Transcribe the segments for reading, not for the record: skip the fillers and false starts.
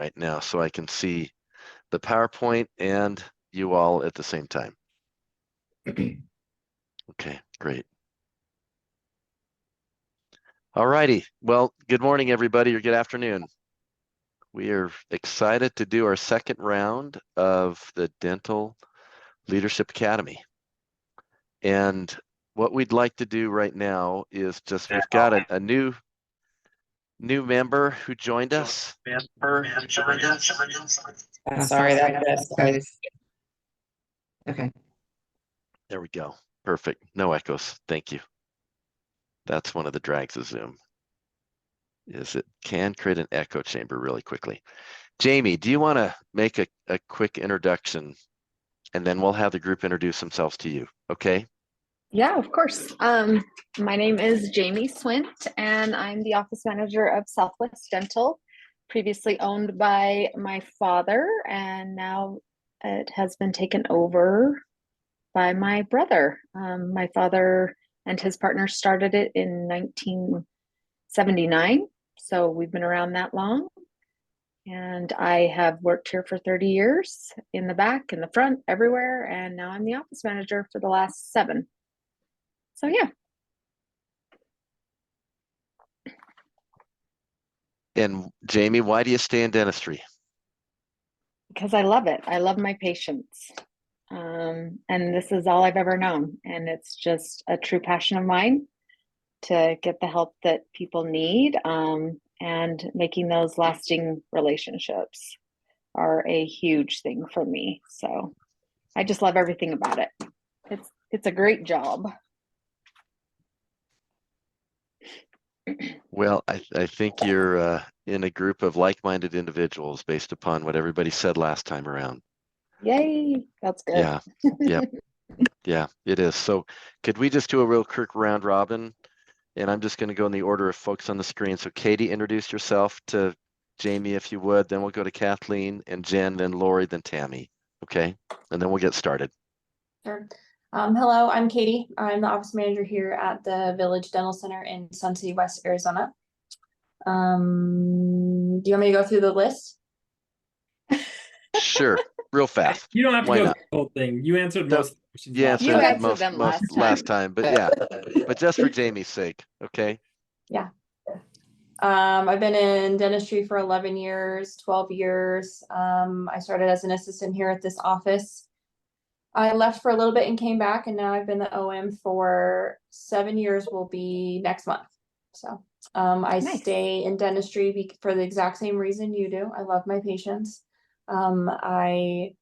right now so I can see the PowerPoint and you all at the same time. Okay, great. All righty. Well, good morning, everybody, or good afternoon. We are excited to do our second round of the Dental Leadership Academy. And what we'd like to do right now is just, we've got a new member who joined us. Sorry, guys. Okay. There we go. Perfect. No echoes. Thank you. That's one of the drags of Zoom, is it can create an echo chamber really quickly. Jamie, do you want to make a quick introduction, and then we'll have the group introduce themselves to you, okay? Yeah, of course. My name is Jamie Swint, and I'm the office manager of Southwest Dental, previously owned by my father, and now it has been taken over by my brother. My father and his partner started it in 1979, so we've been around that long. And I have worked here for 30 years, in the back, in the front, everywhere, and now I'm the office manager for the last 7. So yeah. And Jamie, why do you stay in dentistry? Because I love it. I love my patients. And this is all I've ever known. And it's just a true passion of mine to get the help that people need. And making those lasting relationships are a huge thing for me. So I just love everything about it. It's a great job. Well, I think you're in a group of like-minded individuals based upon what everybody said last time around. Yay, that's good. Yeah, yeah, it is. So could we just do a real quick round robin? And I'm just going to go in the order of folks on the screen. So Katie, introduce yourself to Jamie, if you would. Then we'll go to Kathleen and Jen, then Lori, then Tammy. Okay, and then we'll get started. Sure. Hello, I'm Katie. I'm the office manager here at the Village Dental Center in Sun City West, Arizona. Do you want me to go through the list? Sure, real fast. You don't have to Why go not? through the whole thing. You answered No, most questions. you last answered time. answered most them last time, but yeah, but just for Jamie's sake, okay? Yeah. I've been in dentistry for 11 years, 12 years. I started as an assistant here at this office. I left for a little bit and came back, and now I've been the OM for 7 years, will be next month. So I Nice. stay in dentistry for the exact same reason you do. I love my patients. I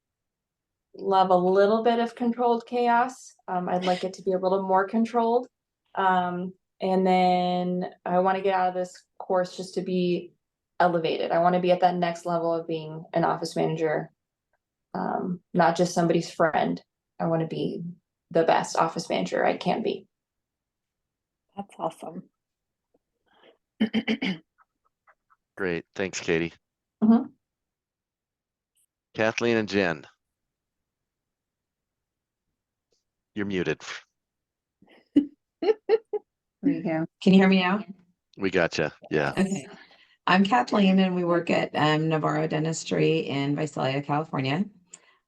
love a little bit of controlled chaos. I'd like it to be a little more controlled. And then I want to get out of this course just to be elevated. I want to be at that next level of being an office manager. Not just somebody's friend. I want to be the best office manager I can be. That's awesome. Great, thanks, Katie. Mhm. Kathleen and Jen, you're muted. There you go. Can you hear me now? We gotcha. Yeah. Okay. I'm Kathleen, and we work at Navarro Dentistry in Visalia, California.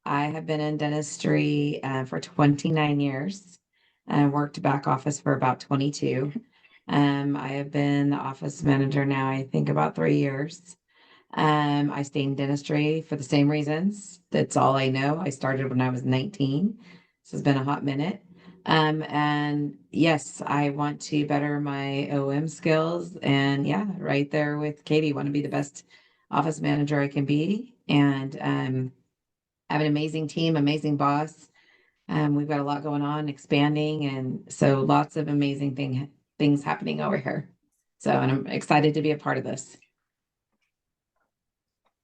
I have been in dentistry for 29 years. I worked back office for about 22. I have been the office manager now, I think, about 3 years. I stay in dentistry for the same reasons. That's all I know. I started when I was 19, so it's been a hot minute. And yes, I want to better my OM skills, and yeah, right there with Katie, want to be the best office manager I can be. And I have an amazing team, amazing boss. We've got a lot going on, expanding, and so lots of amazing things happening over here. So, and I'm excited to be a part of this.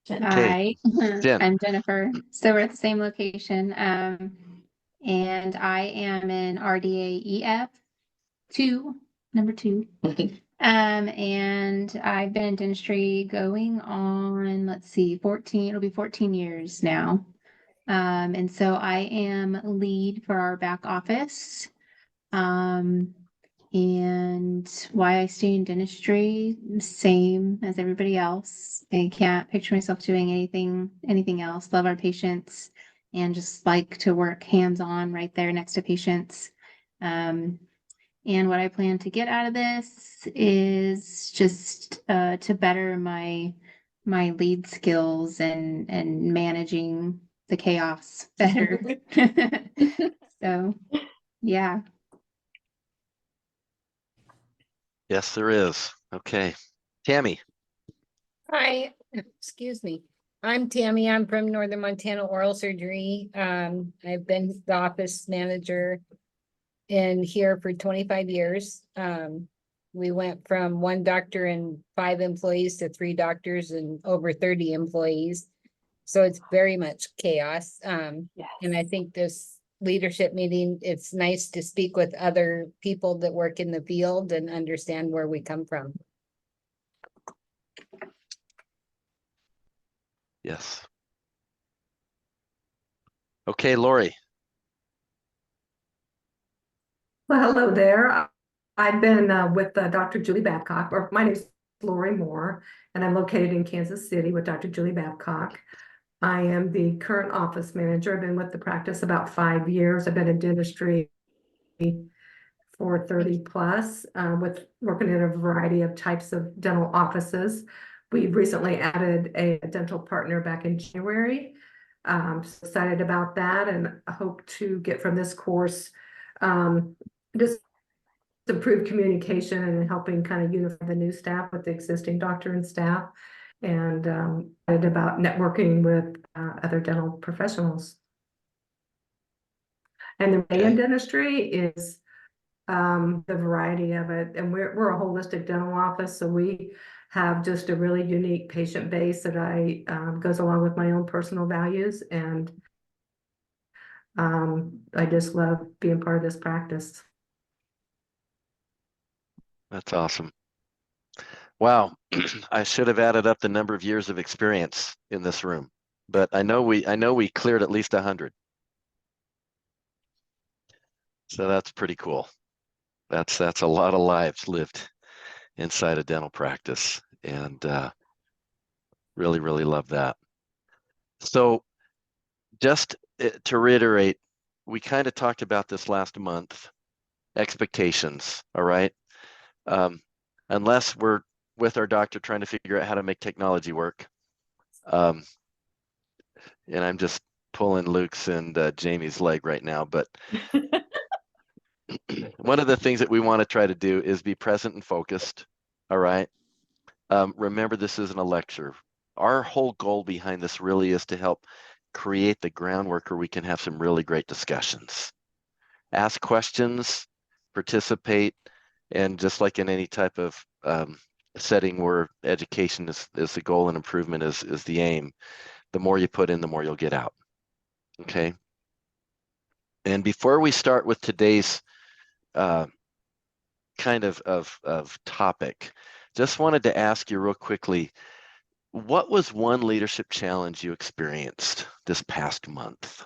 Jen. Okay. Hi, Jen. I'm Jennifer. So we're at the same location. And I am in RDA EF 2, number 2. And I've been in dentistry going on, let's see, 14, it'll be 14 years now. And so I am lead for our back office. And why I stay in dentistry, same as everybody else. I can't picture myself doing anything else. Love our patients and just like to work hands-on right there next to patients. And what I plan to get out of this is just to better my lead skills and managing the chaos better. So, yeah. Yes, there is. Okay. Tammy. Hi, excuse me. I'm Tammy. I'm from Northern Montana Oral Surgery. I've been the office manager in here for 25 years. We went from 1 doctor and 5 employees to 3 doctors and over 30 employees. So it's very much chaos. And I think this leadership meeting, it's nice to speak with other people that work in the field and understand where we come from. Yes. Okay, Lori. Well, hello there. I've been with Dr. Julie Babcock, or my name is Lori Moore, and I'm located in Kansas City with Dr. Julie Babcock. I am the current office manager. I've been with the practice about 5 years. I've been in dentistry for 30 plus, with working in a variety of types of dental offices. We recently added a dental partner back in January. So excited about that, and I hope to get from this course just improve communication and helping kind of unify the new staff with the existing doctor and staff, and about networking with other dental professionals. And the way in dentistry is the variety of it, and we're a holistic dental office, so we have just a really unique patient base that goes along with my own personal values, and I just love being part of this practice. That's awesome. Wow. I should have added up the number of years of experience in this room, but I know we cleared at least 100. So that's pretty cool. That's a lot of lives lived inside a dental practice, and really, really love that. So just to reiterate, we kind of talked about this last month, expectations, all right? Unless we're with our doctor trying to figure out how to make technology work. And I'm just pulling Luke's and Jamie's leg right now, but one of the things that we want to try to do is be present and focused, all right? Remember, this isn't a lecture. Our whole goal behind this really is to help create the groundwork where we can have some really great discussions. Ask questions, participate, and just like in any type of setting where education is the goal and improvement is the aim, the more you put in, the more you'll get out. Okay. And before we start with today's kind of topic, just wanted to ask you real quickly, what was one leadership challenge you experienced this past month?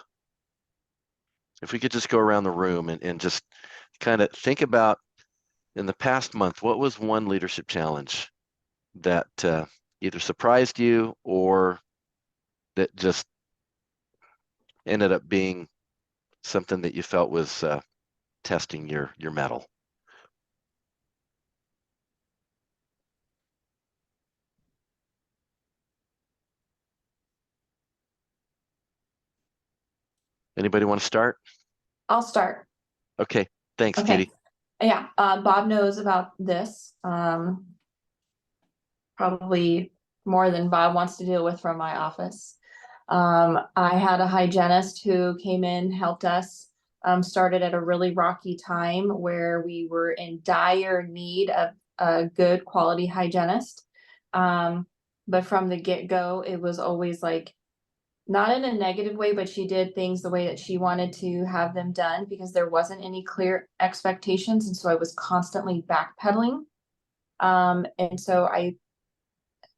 If we could just go around the room and just kind of think about, in the past month, what was one leadership challenge that either surprised you or that just ended up being something that you felt was testing your mettle? Anybody want to start? I'll start. Okay, thanks, Okay. Kitty. Yeah, Bob knows about this. Probably more than Bob wants to deal with from my office. I had a hygienist who came in, helped us, started at a really rocky time where we were in dire need of a good quality hygienist. But from the get-go, it was always like, not in a negative way, but she did things the way that she wanted to have them done because there wasn't any clear expectations. And so I was constantly backpedaling. And so I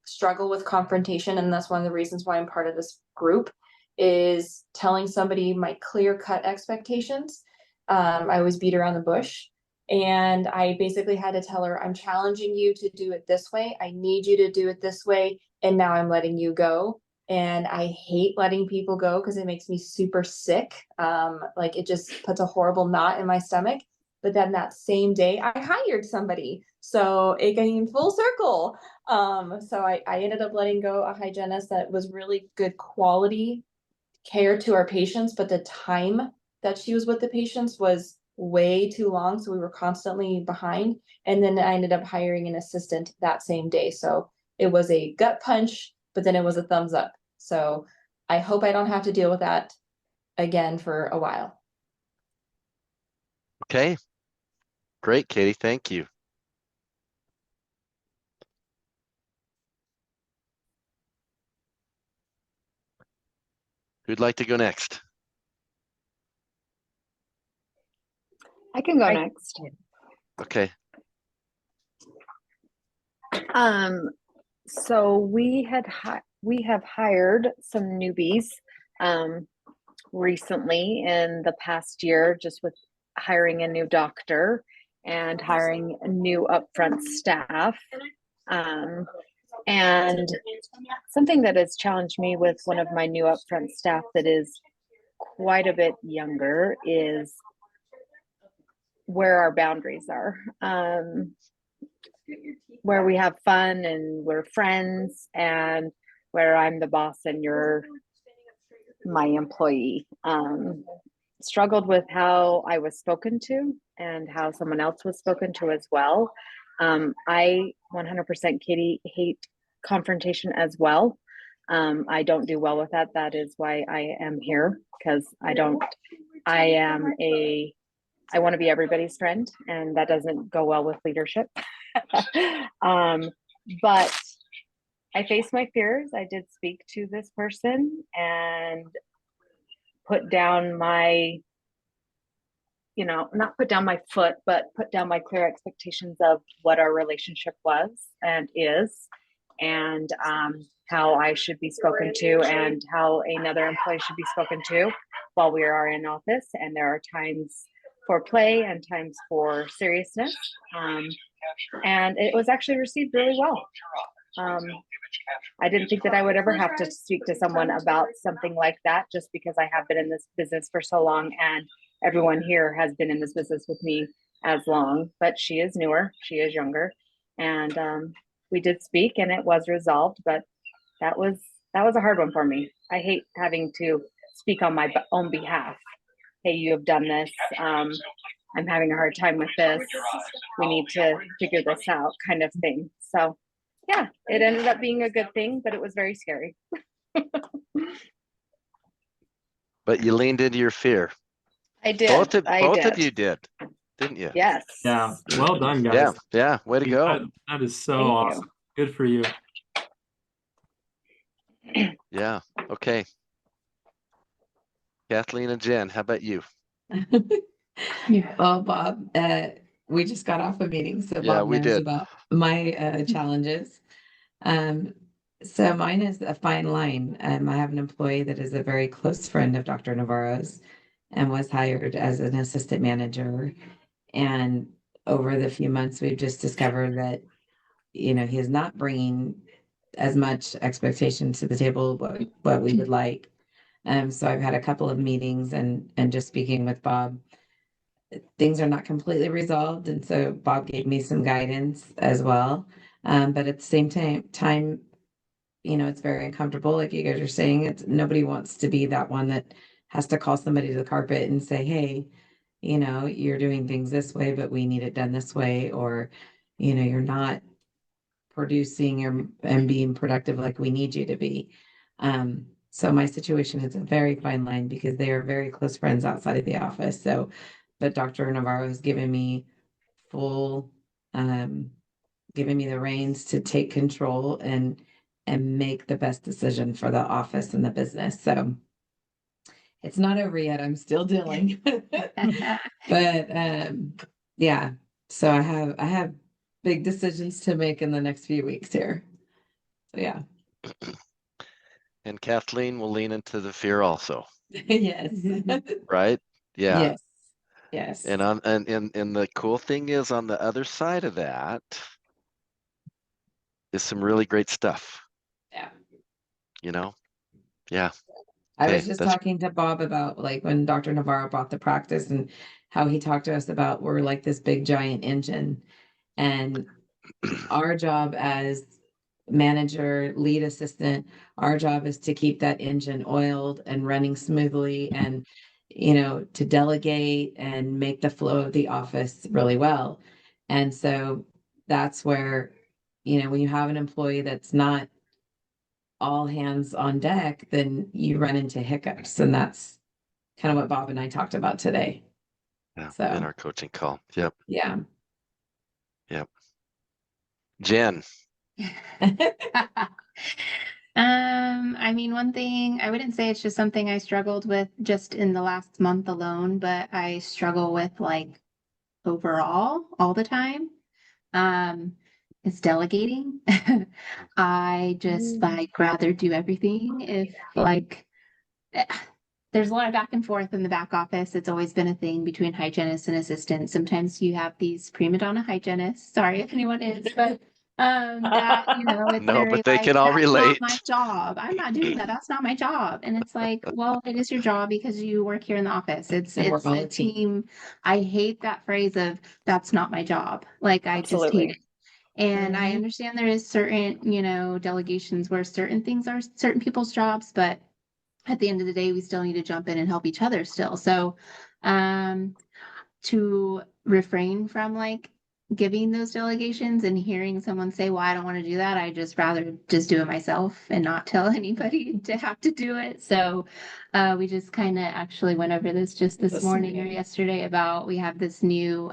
struggle with confrontation. And that's one of the reasons why I'm part of this group, is telling somebody my clear cut expectations. I always beat around the bush. And I basically had to tell her, I'm challenging you to do it this way. I need you to do it this way. And now I'm letting you go. And I hate letting people go because it makes me super sick. Like it just puts a horrible knot in my stomach. But then that same day I hired somebody. So it came full circle. So I ended up letting go a hygienist that was really good quality care to our patients, but the time that she was with the patients was way too long. So we were constantly behind. And then I ended up hiring an assistant that same day. So it was a gut punch, but then it was a thumbs up. So I hope I don't have to deal with that again for a while. Okay. Great, Katie. Thank you. Who'd like to go next? I can go next. Okay. So we have hired some newbies recently in the past year, just with hiring a new doctor and hiring a new upfront staff. And something that has challenged me with one of my new upfront staff that is quite a bit younger is where our boundaries are. Where we have fun and we're friends, and where I'm the boss and you're my employee. Struggled with how I was spoken to and how someone else was spoken to as well. I 100%, Katie, hate confrontation as well. I don't do well with that. That is why I am here, because I want to be everybody's friend, and that doesn't go well with leadership. But I faced my fears. I did speak to this person and put down my, not put down my foot, but put down my clear expectations of what our relationship was and is, and how I should be spoken to and how another employee should be spoken to while we are in office. And there are times for play and times for seriousness. And it was actually received really well. I didn't think that I would ever have to speak to someone about something like that, just because I have been in this business for so long, and everyone here has been in this business with me as long, but she is newer, she is younger. And we did speak and it was resolved, but that was a hard one for me. I hate having to speak on my own behalf. Hey, you have done this. I'm having a hard time with this. We need to figure this out, kind of thing. So yeah, it ended up being a good thing, but it was very scary. But you leaned into your fear. I did. Both I of did. you did, didn't you? Yes. Yeah. Well done, Yeah, guys. yeah. Way to go. That is so Thank you. awesome. Good for you. Yeah. Okay. Kathleen and Jen, how about you? Well, Bob, we just got off a meeting, so Yeah, Bob we knows did. about my challenges. So mine is a fine line. I have an employee that is a very close friend of Dr. Navarro's and was hired as an assistant manager. And over the few months, we've just discovered that, he is not bringing as much expectation to the table what we would like. So I've had a couple of meetings and just speaking with Bob, things are not completely resolved. And so Bob gave me some guidance as well. But at the same time, it's very uncomfortable. Like you guys are saying, it's nobody wants to be that one that has to call somebody to the carpet and say, hey, you're doing things this way, but we need it done this way. Or, you're not producing and being productive like we need you to be. So my situation is a very fine line because they are very close friends outside of the office. So, but Dr. Navarro has given me full, given me the reins to take control and make the best decision for the office and the business. So it's not over yet. I'm still dealing. But yeah. So I have big decisions to make in the next few weeks here. So yeah. And Kathleen will lean into the fear also, Yes. right? Yeah. Yes. Yes. And the cool thing is, on the other side of that is some really great stuff. Yeah. Yeah. I Okay, was just that's talking to Bob about like when Dr. Navarro bought the practice and how he talked to us about we're like this big giant engine. And our job as manager, lead assistant, our job is to keep that engine oiled and running smoothly and, to delegate and make the flow of the office really well. And so that's where, when you have an employee that's not all hands on deck, then you run into hiccups. And that's kind of what Bob and I talked about today. in So, our coaching call. Yep. yeah. Jen. I mean, one thing I wouldn't say it's just something I struggled with just in the last month alone, but I struggle with like overall all the time. It's delegating. I just like rather do everything if like eh, there's a lot of back and forth in the back office. It's always been a thing between hygienists and assistants. Sometimes you have these prima donna hygienists. Sorry if anyone is, but that it's No, very but they like can all that's not relate. my job. I'm not doing that. That's not my job. And it's like, well, it is your job because you work here in the office. It's And we're it's all a a team. team. I hate that phrase of that's not my job. Like I just hate it. And I Mhm. understand there is certain, delegations where certain things are certain people's jobs, but at the end of the day, we still need to jump in and help each other still. So, to refrain from like giving those delegations and hearing someone say, well, I don't want to do that. I just rather just do it myself and not tell anybody to have to do it. So, we just kind of actually went over this just this morning or yesterday about we have this new,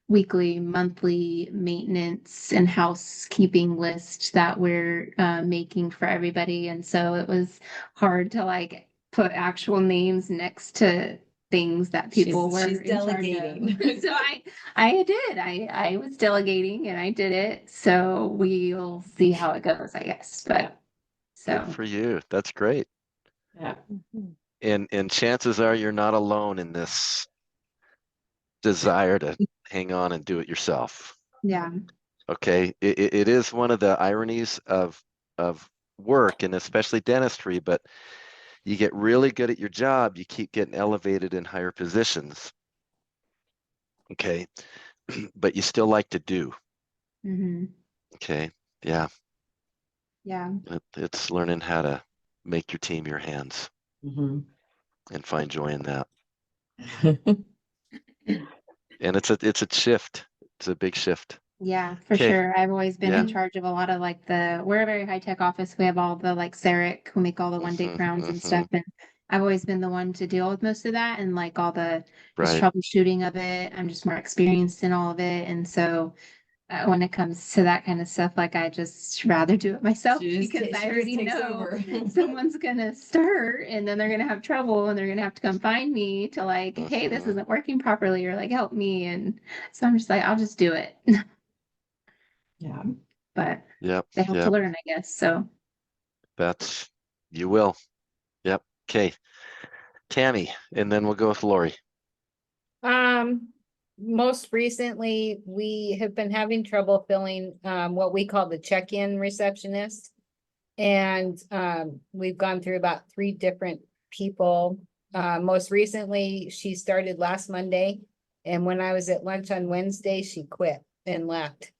weekly, monthly maintenance and housekeeping list that we're making for everybody. And so it was hard to like put actual names next to things that people were She's in charge of. delegating. So I did. I was delegating and I did it. So we'll see how it goes, I guess. But Good so for you. That's great. Yeah. And chances are you're not alone in this desire to hang on and do it yourself. yeah. Okay. It is one of the ironies of work, and especially dentistry, but you get really good at your job, you keep getting elevated in higher positions. Okay. But you still like to do. Hmm. Okay. Yeah. Yeah. It's learning how to make your team your hands Mhm. and find joy in that. And it's a shift. It's a big shift. Yeah, for Okay. sure. I've always been in Yeah. charge of a lot of like we're a very high tech office. We have all the like CEREC who make all the one day crowns and stuff. And I've always been the one to deal with most of that and like all the just Right. troubleshooting of it. I'm just more experienced in all of it. And so when it comes to that kind of stuff, like I just rather do it myself because I already know someone's gonna start and then they're gonna have trouble and they're gonna have to come find me to like, hey, this isn't working properly or like help me. And so I'm just like, I'll just do it. Yeah. But Yep. they have to Yep. learn, I guess. So You will. Yep. Okay. Tammy, and then we'll go with Lori. Most recently, we have been having trouble filling what we call the check-in receptionist. And we've gone through about 3 different people. Most recently, she started last Monday. And when I was at lunch on Wednesday, she quit and left.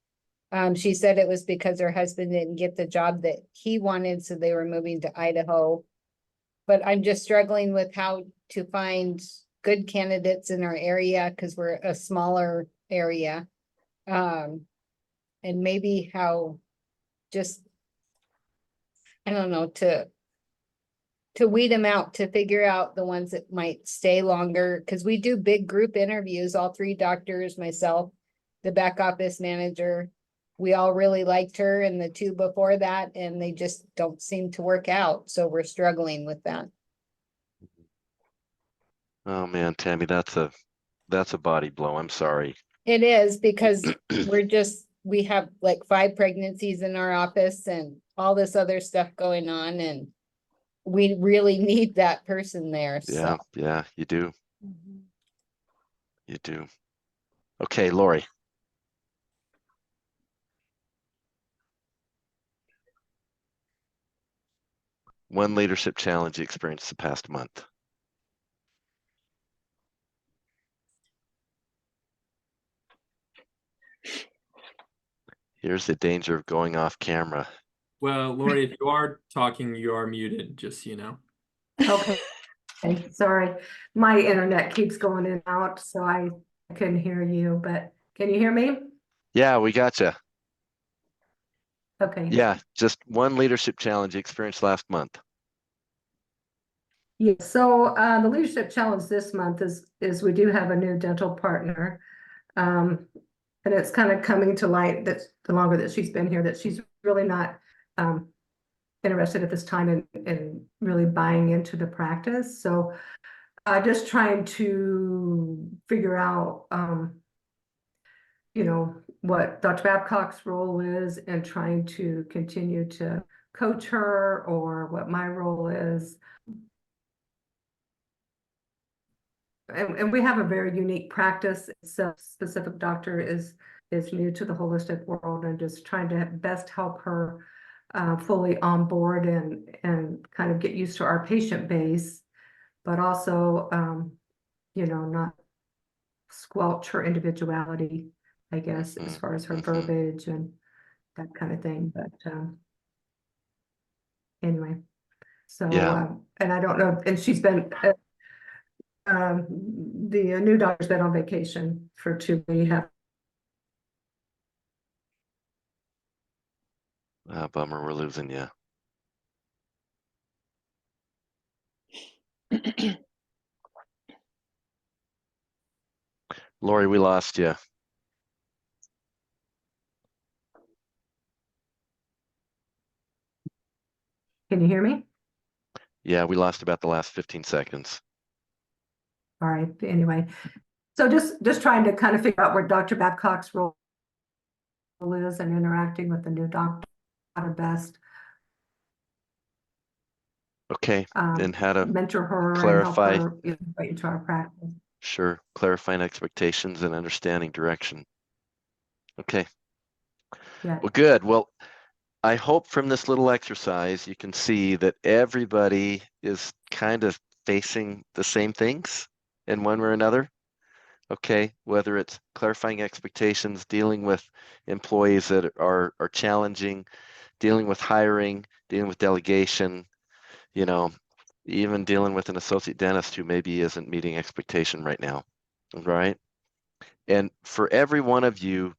She said it was because her husband didn't get the job that he wanted, so they were moving to Idaho. But I'm just struggling with how to find good candidates in our area because we're a smaller area. And maybe how just, I don't know, to weed them out, to figure out the ones that might stay longer, because we do big group interviews, all 3 doctors, myself, the back office manager. We all really liked her and the 2 before that, and they just don't seem to work out. So we're struggling with that. Oh man, Tammy, that's a body blow. I'm sorry. It is because we have like 5 pregnancies in our office and all this other stuff going on, and we really need that person there. Yeah, So yeah, you do. You do. Okay, Lori. One leadership challenge you experienced the past month. Here's the danger of going off camera. Well, Lori, if you are talking, you are muted, just so you know. Okay, sorry. My internet keeps going in and out, so I couldn't hear you, but can you hear me? Yeah, we gotcha. Okay. Yeah, just one leadership challenge you experienced last month. Yeah, so the leadership challenge this month is we do have a new dental partner. And it's kind of coming to light that the longer that she's been here, that she's really not interested at this time in really buying into the practice. So just trying to figure out, what Dr. Babcock's role is and trying to continue to coach her, or what my role is. And we have a very unique practice. So specific doctor is new to the holistic world, and just trying to best help her fully on board and kind of get used to our patient base, but also not squelch her individuality, I guess, as far as her verbiage and that kind of thing. But anyway, so Yeah. and I don't know, and she's been the new doctor's been on vacation for 2 weeks. Bummer, we're losing you. Lori, we lost you. Can you hear me? Yeah, we lost about the last 15 seconds. All right, anyway, so just trying to kind of figure out where Dr. Babcock's role is and interacting with the new doctor how to best Okay, and how to mentor her and help clarify, her right into our practice. sure, clarifying expectations and understanding direction. Okay, Yeah. well, good. Well, I hope from this little exercise you can see that everybody is kind of facing the same things in one way or another. Okay, whether it's clarifying expectations, dealing with employees that are challenging, dealing with hiring, dealing with delegation, even dealing with an associate dentist who maybe isn't meeting expectation right now, right? And for every one of you,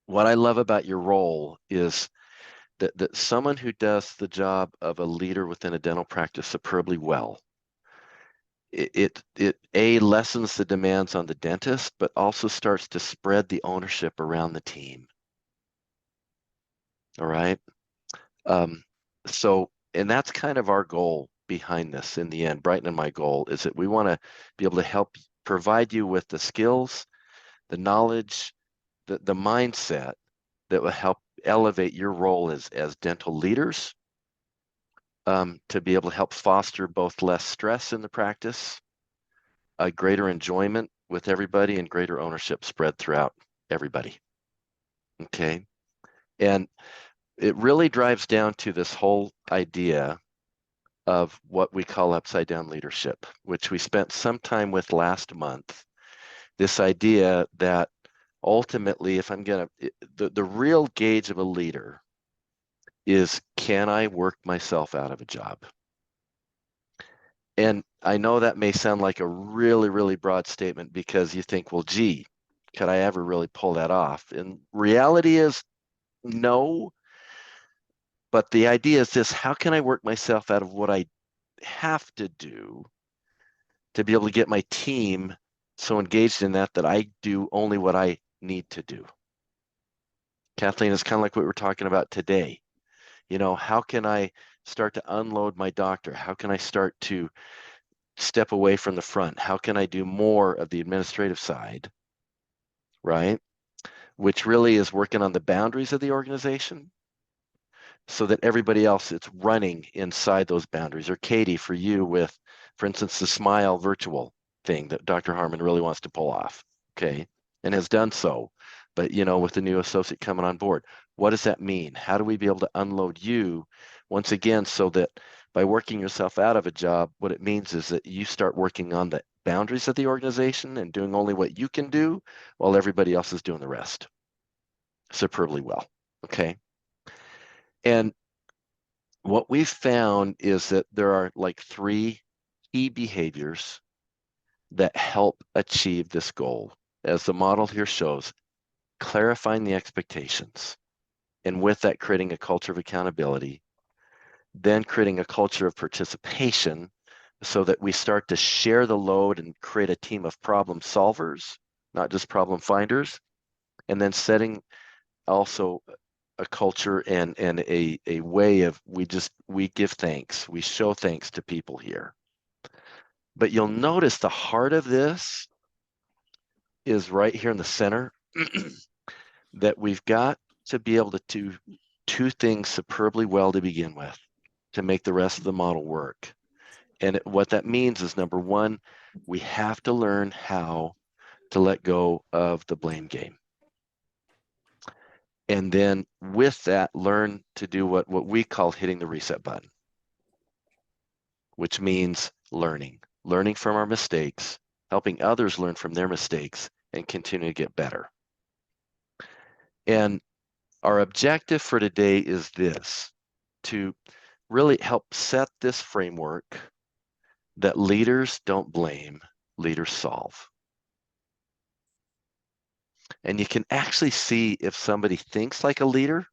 what I love about your role is that someone who does the job of a leader within a dental practice superbly well, it lessens the demands on the dentist, but also starts to spread the ownership around the team. All right. And that's kind of our goal behind this in the end. Brighton and my goal is that we want to be able to help provide you with the skills, the knowledge, the mindset that will help elevate your role as dental leaders, to be able to help foster both less stress in the practice, a greater enjoyment with everybody, and greater ownership spread throughout everybody. Okay. And it really drives down to this whole idea of what we call upside down leadership, which we spent some time with last month. This idea that ultimately, if I'm going to, the real gauge of a leader is, can I work myself out of a job? And I know that may sound like a really, really broad statement, because you think, well, gee, could I ever really pull that off? And reality is no. But the idea is this: how can I work myself out of what I have to do to be able to get my team so engaged in that I do only what I need to do? Kathleen, is kind of like what we're talking about today. How can I start to unload my doctor? How can I start to step away from the front? How can I do more of the administrative side, right? Which really is working on the boundaries of the organization, so that everybody else is running inside those boundaries. Or Katie, for you with, for instance, the Smile Virtual, thing that Dr. Harmon really wants to pull off, okay, and has done so. But, you know, with the new associate coming on board, what does that mean? How do we be able to unload you once again, so that by working yourself out of a job, what it means is that you start working on the boundaries of the organization and doing only what you can do while everybody else is doing the rest superbly well, okay? And what we've found is that there are like 3 key behaviors that help achieve this goal. As the model here shows, clarifying the expectations, and with that, creating a culture of accountability, then creating a culture of participation so that we start to share the load and create a team of problem solvers, not just problem finders, and then setting also a culture and a way of we give thanks, we show thanks to people here. But you'll notice the heart of this is right here in the center, that we've got to be able to do 2 things superbly well to begin with to make the rest of the model work. And what that means is, number 1, we have to learn how to let go of the blame game. And then with that, learn to do what we call hitting the reset button, which means learning from our mistakes, helping others learn from their mistakes, and continue to get better. And our objective for today is this, to really help set this framework that leaders don't blame, leaders solve. And you can actually see if somebody thinks like a leader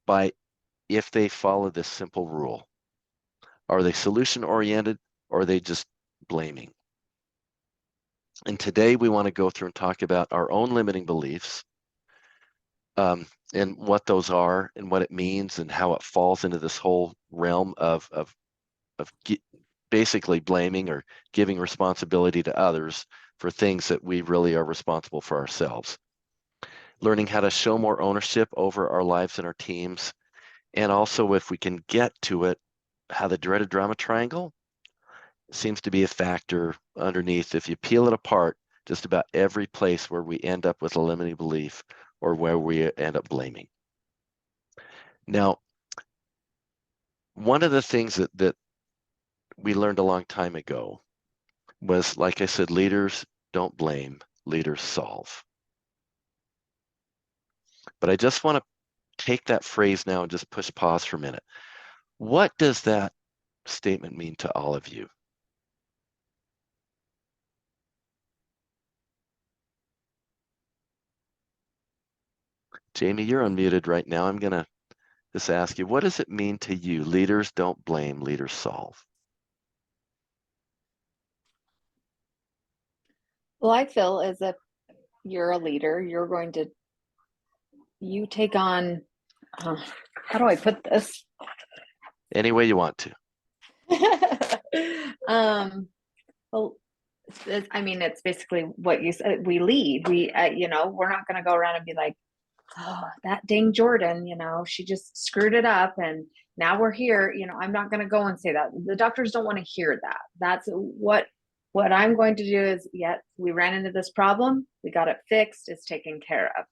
by if they follow this simple rule. Are they solution oriented, or are they just blaming? And today we want to go through and talk about our own limiting beliefs, and what those are and what it means and how it falls into this whole realm of basically blaming or giving responsibility to others for things that we really are responsible for ourselves. Learning how to show more ownership over our lives and our teams. And also, if we can get to it, how the dreaded drama triangle seems to be a factor underneath. If you peel it apart, just about every place where we end up with a limiting belief or where we end up blaming. Now, one of the things that we learned a long time ago was, like I said, leaders don't blame, leaders solve. But I just want to take that phrase now and just push pause for a minute. What does that statement mean to all of you? Jamie, you're unmuted right now. I'm going to just ask you, what does it mean to you? Leaders don't blame, leaders solve. Well, I feel as if you're a leader, you take on, how do I put this? Any way you want to. Well, I mean, it's basically what you said. We lead. We're not going to go around and be like, oh, that dang Jordan, she just screwed it up, and now we're here. I'm not going to go and say that. The doctors don't want to hear that. That's what I'm going to do is, we ran into this problem. We got it fixed. It's taken care of.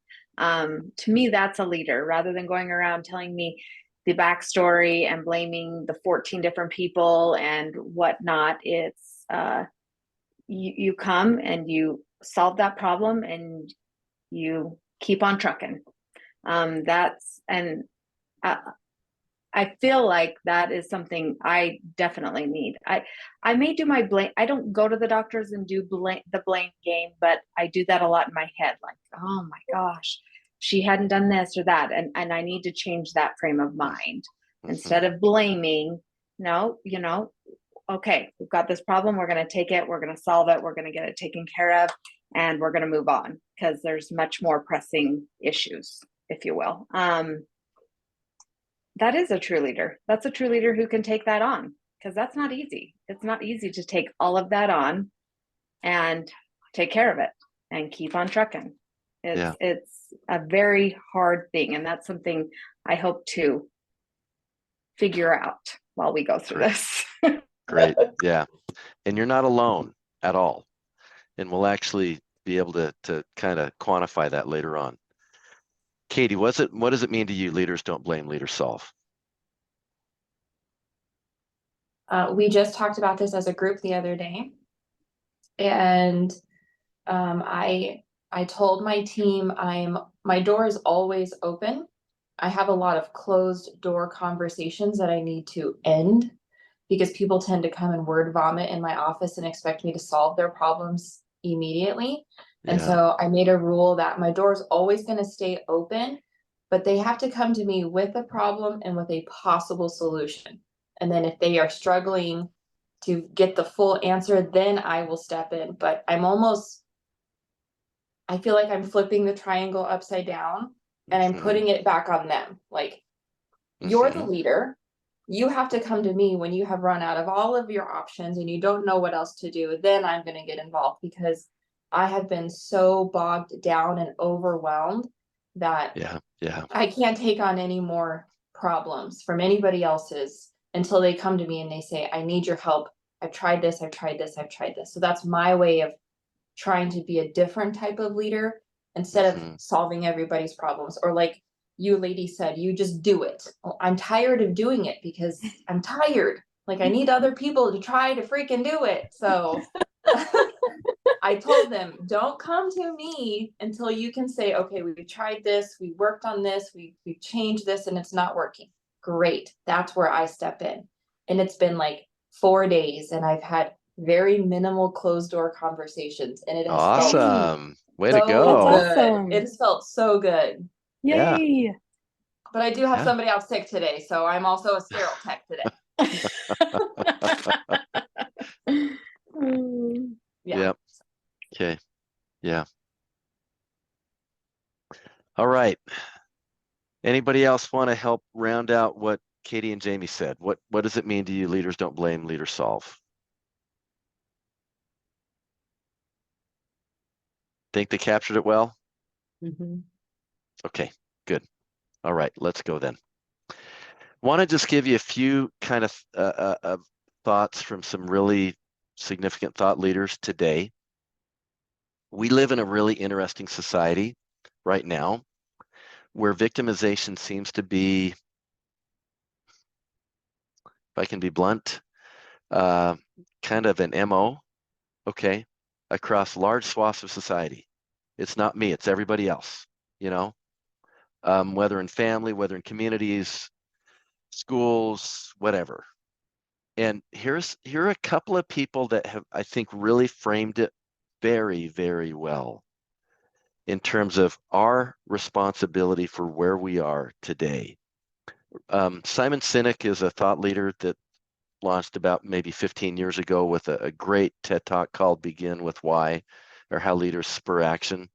To me, that's a leader, rather than going around telling me the backstory and blaming the 14 different people and whatnot. It's you come and you solve that problem and you keep on trucking. I feel like that is something I definitely need. I may do my blame. I don't go to the doctors and do the blame game, but I do that a lot in my head. Like, oh my gosh, she hadn't done this or that. And I need to change that frame of mind. Instead of blaming, no, okay, we've got this problem. We're going to take it. We're going to solve it. We're going to get it taken care of, and we're going to move on because there's much more pressing issues, if you will. That is a true leader. That's a true leader who can take that on, because that's not easy. It's not easy to take all of that on and take care of it and keep on trucking. It's a very hard thing. And that's something I hope to figure out while we go through this. Great. Yeah. And you're not alone. at all. And we'll actually be able to kind of quantify that later on. Katie, what does it mean to you, leaders don't blame, leaders solve? We just talked about this as a group the other day. And I told my team my door is always open. I have a lot of closed door conversations that I need to end because people tend to come and word vomit in my office and expect me to solve their problems immediately. And Yeah. so I made a rule that my door is always going to stay open, but they have to come to me with a problem and with a possible solution. And then if they are struggling to get the full answer, then I will step in. But I feel like I'm flipping the triangle upside down and I'm putting it back on them. Like, you're the leader. You have to come to me when you have run out of all of your options and you don't know what else to do. Then I'm going to get involved because I have been so bogged down and overwhelmed that I can't take on any more problems from anybody else's until they come to me and they say, I need your help. I've tried this, I've tried this, I've tried this. So that's my way of trying to be a different type of leader instead of solving everybody's problems. Or like you lady said, you just do it. Well, I'm tired of doing it because I'm tired. Like, I need other people to try to freaking do it. So I told them, don't come to me until you can say, okay, we've tried this, we worked on this, we've changed this and it's not working. Great. That's where I step in. And it's been like 4 days and I've had very minimal closed door conversations and it has Awesome. Way to felt go. so good. Awesome. It has felt so good. Yeah. Yay. But I do have somebody out sick today, so I'm also a sterile tech today. Yeah. Okay. Yeah. All right. Anybody else want to help round out what Katie and Jamie said? What does it mean to you, leaders don't blame, leaders solve? Think they captured it well? Okay, good. All right, let's go then. Want to just give you a few kind of thoughts from some really significant thought leaders today. We live in a really interesting society right now where victimization seems to be, if I can be blunt, kind of an MO, okay, across large swaths of society. It's not me, it's everybody else, you know, whether in family, whether in communities, schools, whatever. And here are a couple of people that have, I think, really framed it very, very well in terms of our responsibility for where we are today. Simon Sinek is a thought leader that launched about maybe 15 years ago with a great TED Talk called Begin with Why, or How Leaders Spur Action.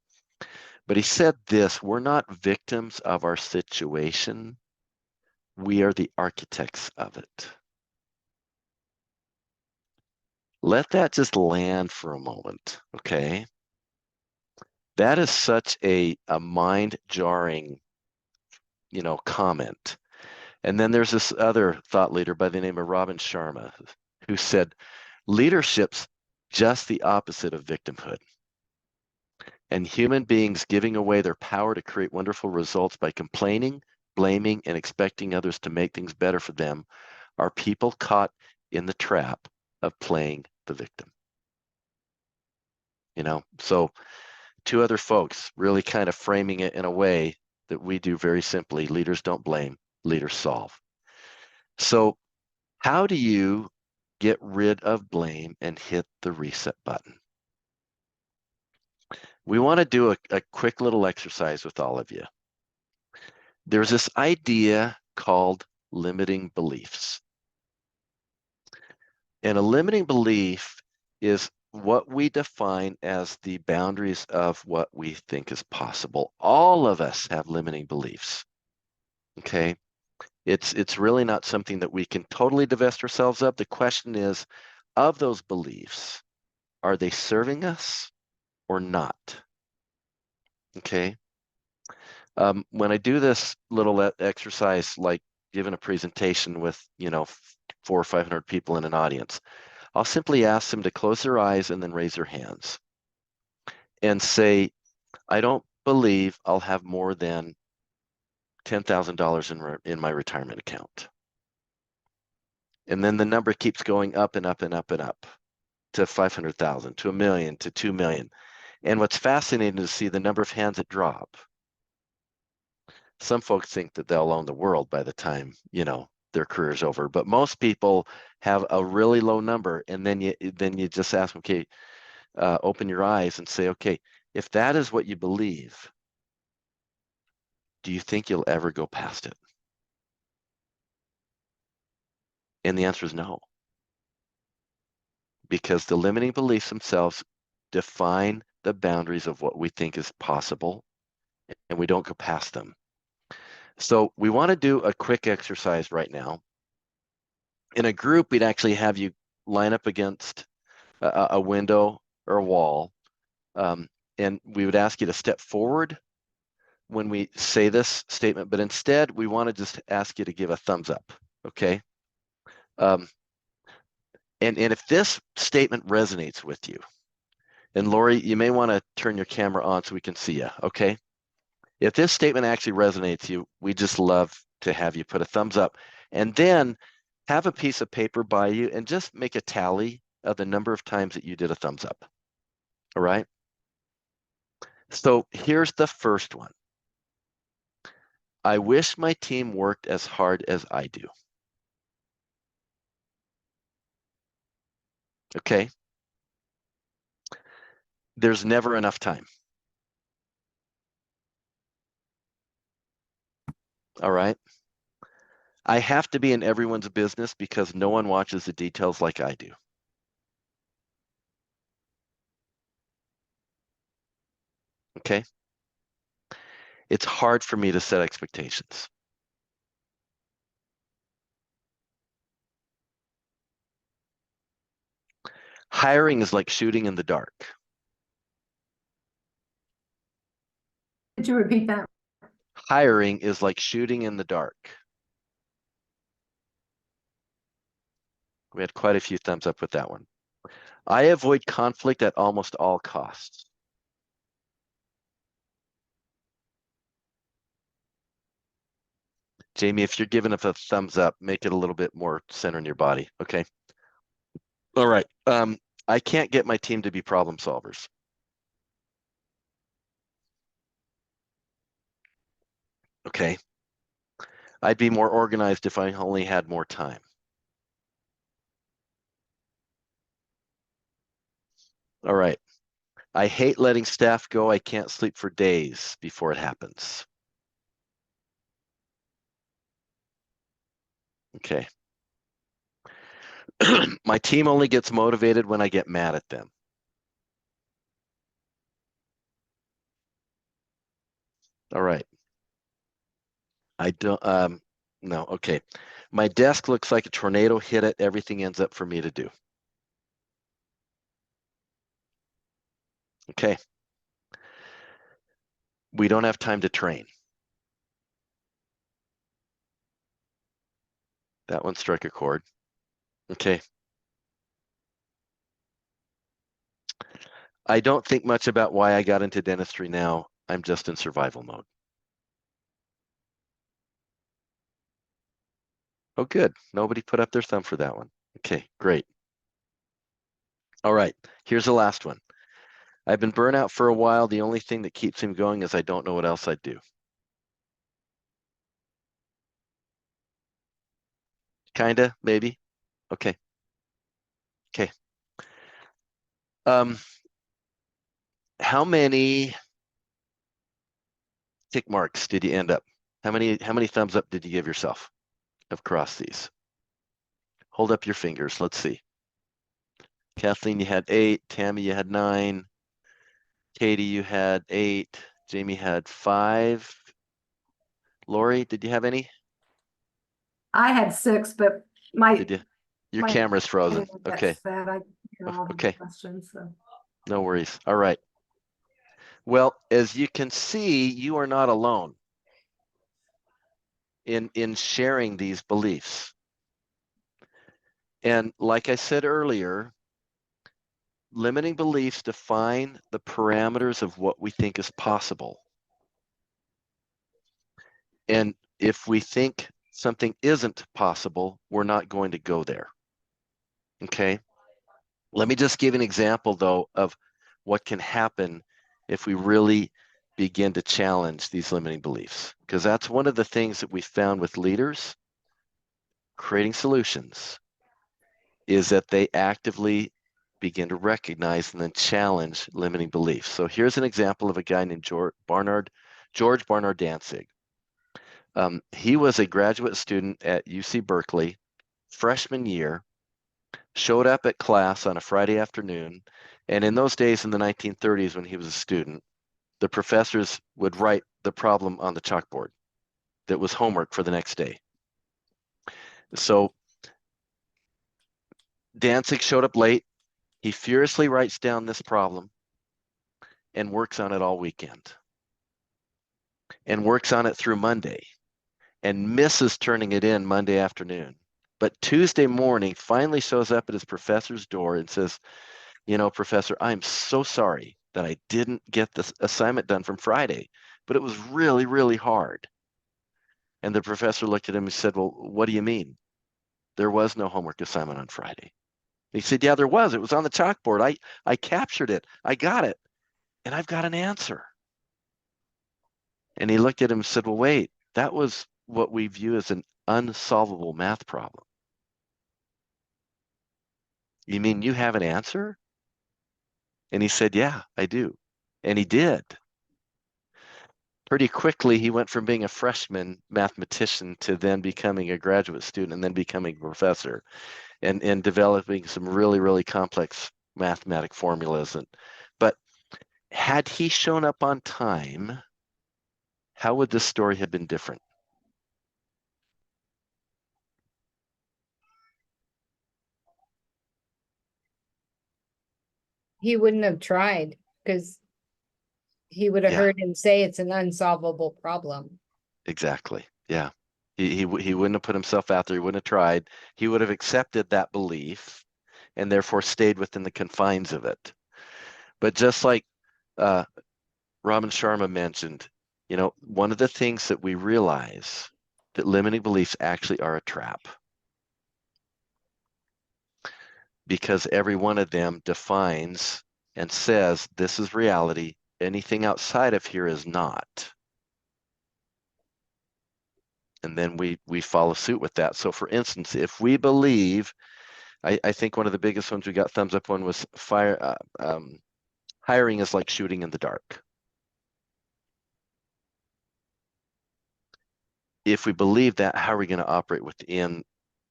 But he said this: we're not victims of our situation. We are the architects of it. Let that just land for a moment, okay? That is such a mind-jarring, comment. And then there's this other thought leader by the name of Robin Sharma who said, leadership's just the opposite of victimhood. And human beings giving away their power to create wonderful results by complaining, blaming, and expecting others to make things better for them are people caught in the trap of playing the victim. So two other folks really kind of framing it in a way that we do very simply: leaders don't blame, leaders solve. So how do you get rid of blame and hit the reset button? We want to do a quick little exercise with all of you. There's this idea called limiting beliefs. And a limiting belief is what we define as the boundaries of what we think is possible. All of us have limiting beliefs, okay? It's really not something that we can totally divest ourselves of. The question is, of those beliefs, are they serving us or not? Okay. When I do this little exercise, like giving a presentation with, 400 or 500 people in an audience, I'll simply ask them to close their eyes and then raise their hands and say, I don't believe I'll have more than $10,000 in my retirement account. And then the number keeps going up and up and up and up to 500,000, to 1 million, to 2 million. And what's fascinating to see the number of hands that drop. Some folks think that they'll own the world by the time, their career is over. But most people have a really low number. And then you just ask them, okay, open your eyes and say, okay, if that is what you believe, do you think you'll ever go past it? And the answer is no. Because the limiting beliefs themselves define the boundaries of what we think is possible, and we don't go past them. So we want to do a quick exercise right now. In a group, we'd actually have you line up against a window or a wall, and we would ask you to step forward when we say this statement, but instead we want to just ask you to give a thumbs up, okay? And if this statement resonates with you, and Lori, you may want to turn your camera on so we can see you, okay? If this statement actually resonates you, we just love to have you put a thumbs up, and then have a piece of paper by you and just make a tally of the number of times that you did a thumbs up, all right? So here's the first one. I wish my team worked as hard as I do. Okay. There's never enough time. All right. I have to be in everyone's business because no one watches the details like I do. Okay. It's hard for me to set expectations. Hiring is like shooting in the dark. Could you repeat that? Hiring is like shooting in the dark. We had quite a few thumbs up with that one. I avoid conflict at almost all costs. Jamie, if you're giving us a thumbs up, make it a little bit more center in your body, okay? All right. I can't get my team to be problem solvers. Okay. I'd be more organized if I only had more time. All right. I hate letting staff go. I can't sleep for days before it happens. Okay. My team only gets motivated when I get mad at them. All right. I don't, no, okay. My desk looks like a tornado hit it. Everything ends up for me to do. Okay. We don't have time to train. That one struck a chord. Okay. I don't think much about why I got into dentistry now. I'm just in survival mode. Oh, good. Nobody put up their thumb for that one. Okay, great. All right, here's the last one. I've been burnt out for a while. The only thing that keeps him going is I don't know what else I'd do. Kinda, maybe. Okay. Okay. How many tick marks did you end up? How many thumbs up did you give yourself across these? Hold up your fingers. Let's see. Kathleen, you had 8. Tammy, you had 9. Katie, you had 8. Jamie had 5. Lori, did you have any? I had 6, but Did you? Your my camera's frozen. Okay. That I hear all the Okay. questions. So. No worries. All right. Well, as you can see, you are not alone in sharing these beliefs. And like I said earlier, limiting beliefs define the parameters of what we think is possible. And if we think something isn't possible, we're not going to go there. Okay? Let me just give an example, though, of what can happen if we really begin to challenge these limiting beliefs. Because that's one of the things that we found with leaders creating solutions is that they actively begin to recognize and then challenge limiting beliefs. So here's an example of a guy named George Barnard Danzig. He was a graduate student at UC Berkeley, freshman year, showed up at class on a Friday afternoon. And in those days in the 1930s, when he was a student, the professors would write the problem on the chalkboard that was homework for the next day. So Danzig showed up late. He furiously writes down this problem and works on it all weekend and works on it through Monday and misses turning it in Monday afternoon. But Tuesday morning finally shows up at his professor's door and says, you know, Professor, I'm so sorry that I didn't get this assignment done from Friday, but it was really, really hard. And the professor looked at him and said, well, what do you mean? There was no homework assignment on Friday. He said, yeah, there was. It was on the chalkboard. I captured it. I got it. And I've got an answer. And he looked at him and said, well, wait, that was what we view as an unsolvable math problem. You mean you have an answer? And he said, yeah, I do. And he did. Pretty quickly, he went from being a freshman mathematician to then becoming a graduate student and then becoming a professor and developing some really, really complex mathematic formulas. But had he shown up on time, how would this story have been different? He wouldn't have tried because he would have Yeah. heard him say it's an unsolvable problem. Exactly. Yeah. He wouldn't have put himself out there. He wouldn't have tried. He would have accepted that belief and therefore stayed within the confines of it. But just like Raman Sharma mentioned, you know, one of the things that we realize that limiting beliefs actually are a trap because every one of them defines and says this is reality. Anything outside of here is not. And then we follow suit with that. So for instance, if we believe, I think one of the biggest ones we got thumbs up on was hiring is like shooting in the dark. If we believe that, how are we going to operate within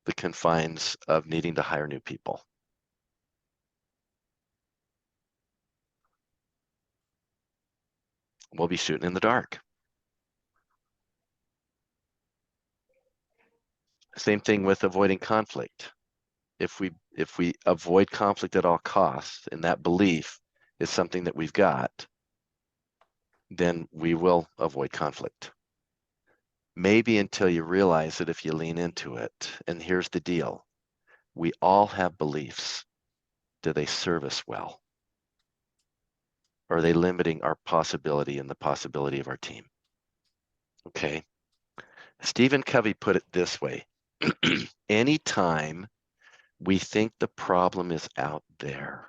the confines of needing to hire new people? We'll be shooting in the dark. Same thing with avoiding conflict. If we avoid conflict at all costs, and that belief is something that we've got, then we will avoid conflict. Maybe until you realize that if you lean into it, and here's the deal, we all have beliefs. Do they serve us well? Or are they limiting our possibility and the possibility of our team? Okay. Stephen Covey put it this way. Anytime we think the problem is out there,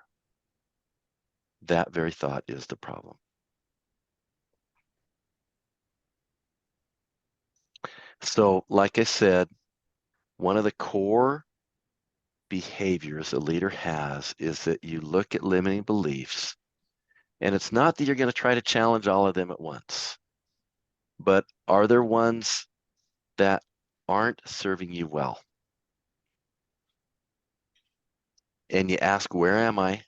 that very thought is the problem. So, like I said, one of the core behaviors a leader has is that you look at limiting beliefs, and it's not that you're going to try to challenge all of them at once, but are there ones that aren't serving you well? And you ask, where am I?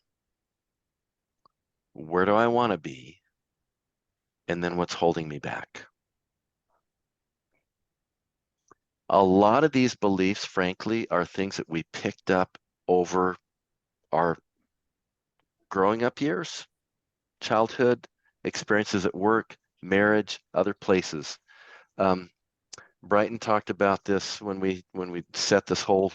Where do I want to be? And then what's holding me back? A lot of these beliefs, frankly, are things that we picked up over our growing up years, childhood, experiences at work, marriage, other places. Brighton talked about this when we set this whole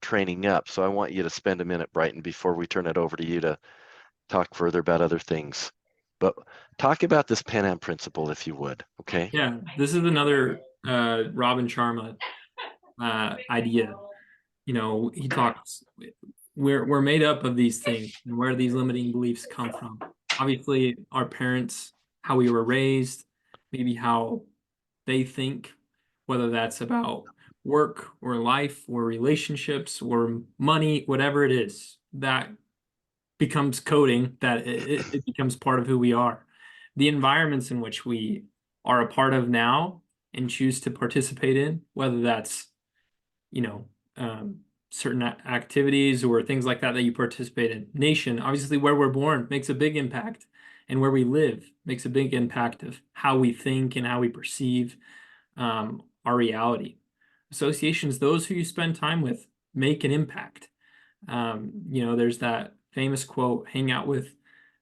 training up. So I want you to spend a minute, Brighton, before we turn it over to you to talk further about other things. But talk about this Pan Am principle, if you would, okay? Yeah, this is another Robin Sharma idea. You know, he talks, we're made up of these things, and where these limiting beliefs come from. Obviously, our parents, how we were raised, maybe how they think, whether that's about work or life or relationships or money, whatever it is, that becomes coding, that it becomes part of who we are. The environments in which we are a part of now and choose to participate in, whether that's, you know, certain activities or things like that that you participate in. Nation, obviously, where we're born makes a big impact, and where we live makes a big impact of how we think and how we perceive our reality. Associations, those who you spend time with, make an impact. You know, there's that famous quote: "Hang out with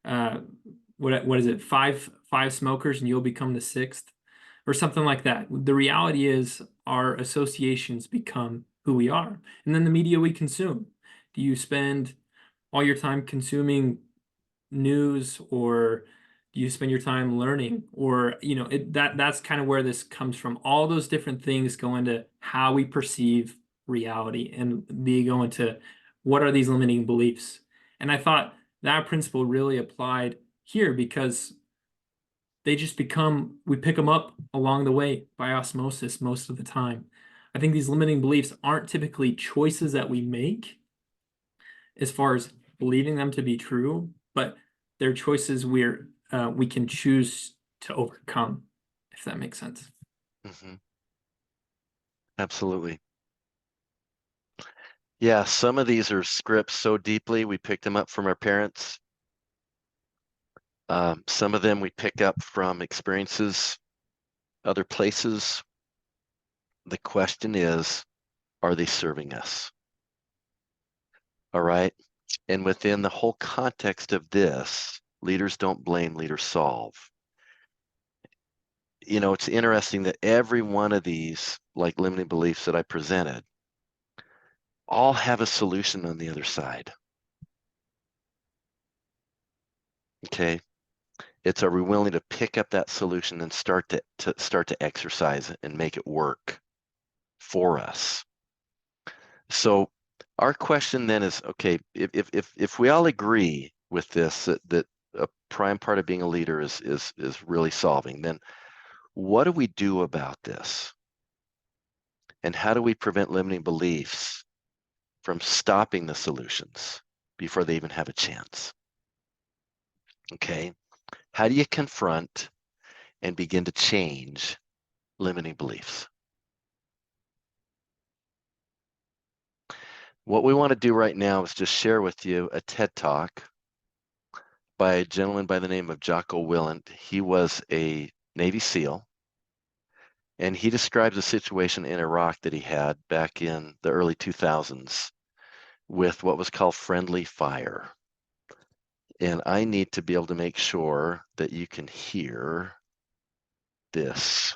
what is it? Five smokers, and you'll become the sixth," or something like that. The reality is, our associations become who we are, and then the media we consume. Do you spend all your time consuming news, or do you spend your time learning? Or, you know, that's kind of where this comes from. All those different things go into how we perceive reality, and they go into what are these limiting beliefs. And I thought that principle really applied here, because they just become, we pick them up along the way by osmosis most of the time. I think these limiting beliefs aren't typically choices that we make as far as believing them to be true, but they're choices we can choose to overcome, if that makes sense. Mm-hmm. Absolutely. Yeah, some of these are scripts so deeply we picked them up from our parents. Some of them we pick up from experiences, other places. The question is, are they serving us? All right. And within the whole context of this, leaders don't blame, leaders solve. You know, it's interesting that every one of these, like limiting beliefs that I presented, all have a solution on the other side. Okay. It's, are we willing to pick up that solution and start to exercise it and make it work for us? So our question then is, okay, if we all agree with this, that a prime part of being a leader is really solving, then what do we do about this? And how do we prevent limiting beliefs from stopping the solutions before they even have a chance? Okay, how do you confront and begin to change limiting beliefs? What we want to do right now is just share with you a TED Talk by a gentleman by the name of Jocko Willink. He was a Navy SEAL, and he describes a situation in Iraq that he had back in the early 2000s with what was called friendly fire. And I need to be able to make sure that you can hear this.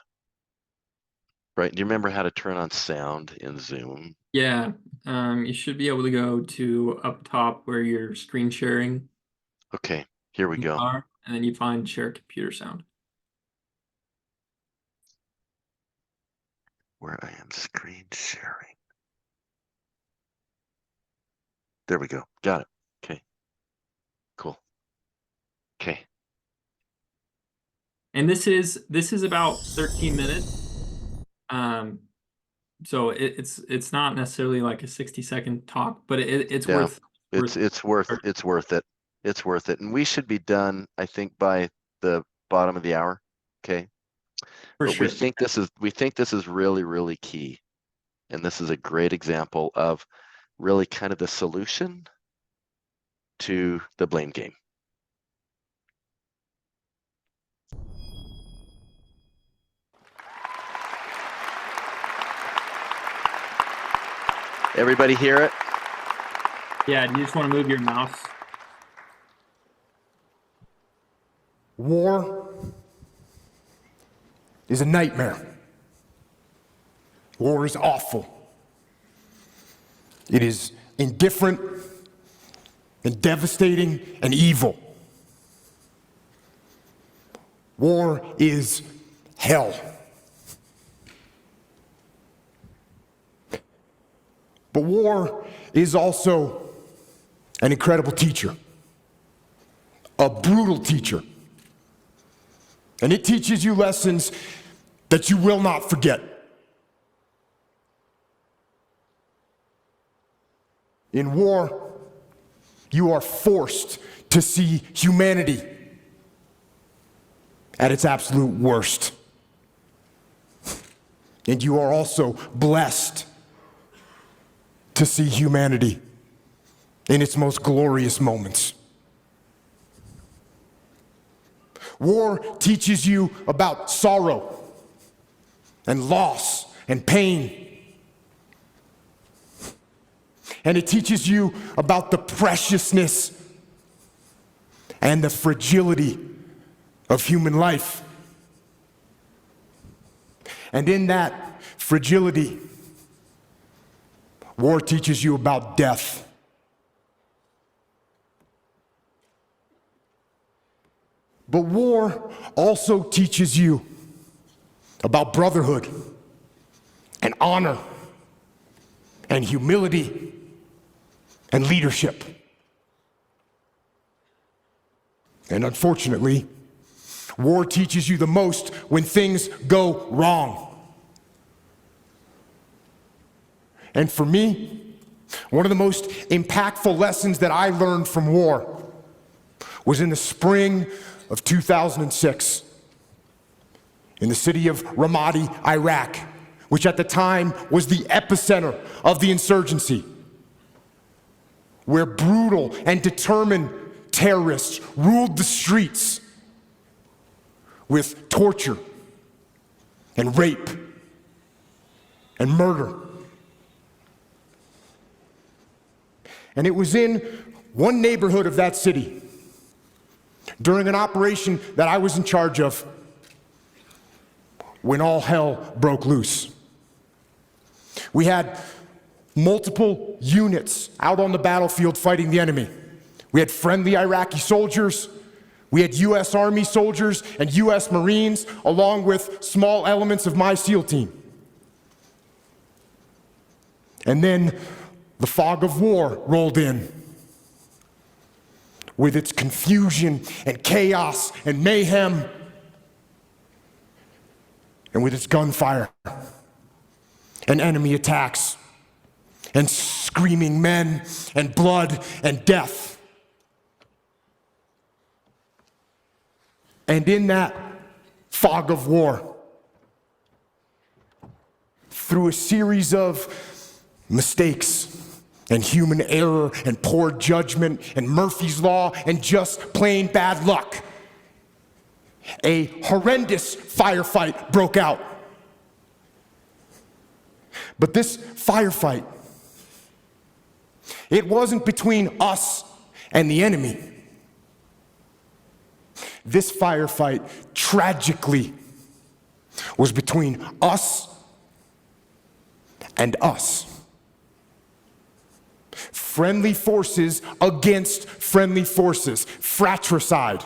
Right? Do you remember how to turn on sound in Zoom? Yeah, you should be able to go to up top where you're screen sharing Okay, here we go. are, and then you find share computer sound. Where I am screen sharing. There we go. Got it. Okay. Cool. Okay. And this is about 13 minutes. So it's not necessarily like a 60-second talk, but it's Yeah. worth It's worth it. It's worth it. And we should be done, I think, by the bottom of the hour. Okay. for But sure. we think this is really, really key. And this is a great example of really kind of the solution to the blame game. Everybody hear it? Yeah, you just want to move your mouse. War is a nightmare. War is awful. It is indifferent and devastating and evil. War is hell. But war is also an incredible teacher, a brutal teacher. And it teaches you lessons that you will not forget. In war, you are forced to see humanity at its absolute worst. And you are also blessed to see humanity in its most glorious moments. War teaches you about sorrow and loss and pain. And it teaches you about the preciousness and the fragility of human life. And in that fragility, war teaches you about death. But war also teaches you about brotherhood and honor and humility and leadership. And unfortunately, war teaches you the most when things go wrong. And for me, one of the most impactful lessons that I learned from war was in the spring of 2006 in the city of Ramadi, Iraq, which at the time was the epicenter of the insurgency, where brutal and determined terrorists ruled the streets with torture and rape and murder. And it was in one neighborhood of that city, during an operation that I was in charge of, when all hell broke loose. We had multiple units out on the battlefield fighting the enemy. We had friendly Iraqi soldiers, we had US Army soldiers and US Marines, along with small elements of my SEAL team. And then the fog of war rolled in, with its confusion and chaos and mayhem, and with its gunfire and enemy attacks and screaming men and blood and death. And in that fog of war, through a series of mistakes and human error and poor judgment and Murphy's Law and just plain bad luck, a horrendous firefight broke out. But this firefight, it wasn't between us and the enemy. This firefight, tragically, was between us and us. Friendly forces against friendly forces, fratricide,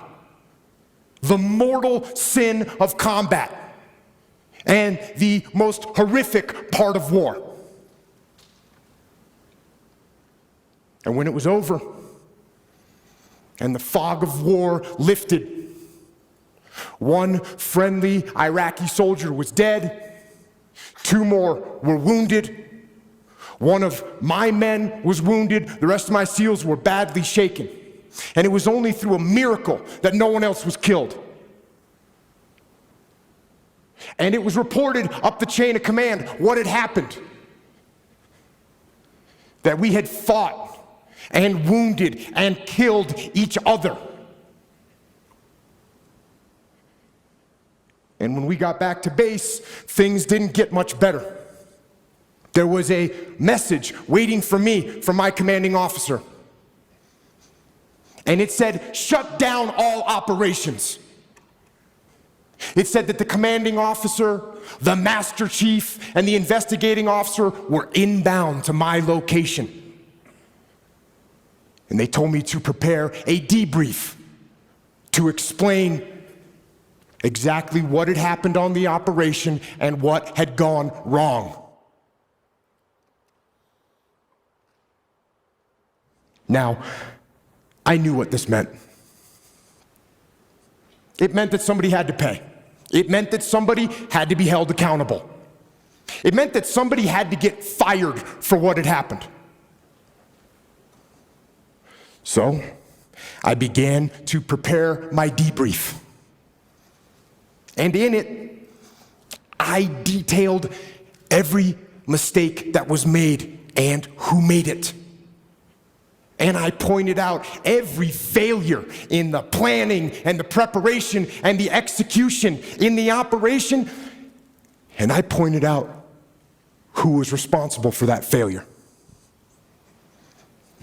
the mortal sin of combat, and the most horrific part of war. And when it was over, and the fog of war lifted, one friendly Iraqi soldier was dead, 2 more were wounded. One of my men was wounded, the rest of my SEALs were badly shaken. And it was only through a miracle that no one else was killed. And it was reported up the chain of command what had happened. That we had fought and wounded and killed each other. And when we got back to base, things didn't get much better. There was a message waiting for me from my commanding officer. And it said, shut down all operations. It said that the commanding officer, the master chief, and the investigating officer were inbound to my location. And they told me to prepare a debrief to explain exactly what had happened on the operation and what had gone wrong. Now, I knew what this meant. It meant that somebody had to pay. It meant that somebody had to be held accountable. It meant that somebody had to get fired for what had happened. So, I began to prepare my debrief. And in it, I detailed every mistake that was made and who made it. And I pointed out every failure in the planning and the preparation and the execution in the operation. And I pointed out who was responsible for that failure.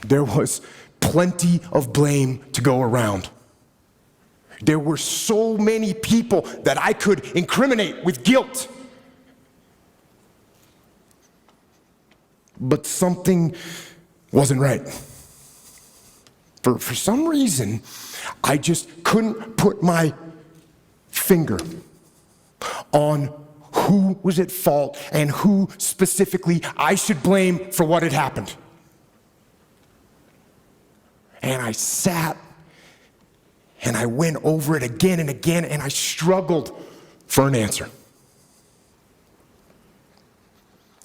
There was plenty of blame to go around. There were so many people that I could incriminate with guilt. But something wasn't right. For some reason, I just couldn't put my finger on who was at fault and who specifically I should blame for what had happened. And I sat and I went over it again and again, and I struggled for an answer.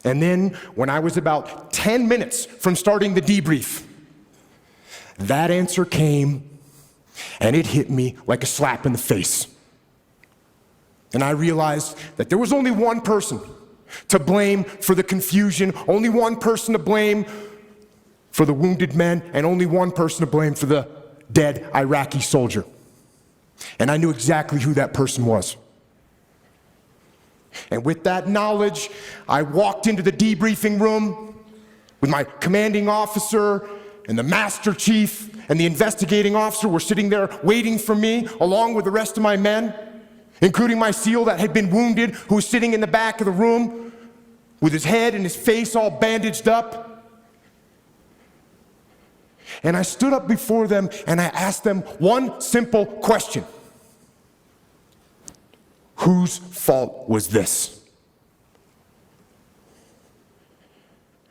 And then, when I was about 10 minutes from starting the debrief, that answer came, and it hit me like a slap in the face. And I realized that there was only one person to blame for the confusion, only one person to blame for the wounded men, and only one person to blame for the dead Iraqi soldier. And I knew exactly who that person was. And with that knowledge, I walked into the debriefing room with my commanding officer, and the master chief and the investigating officer were sitting there waiting for me, along with the rest of my men, including my SEAL that had been wounded, who was sitting in the back of the room with his head and his face all bandaged up. And I stood up before them and I asked them one simple question. Whose fault was this?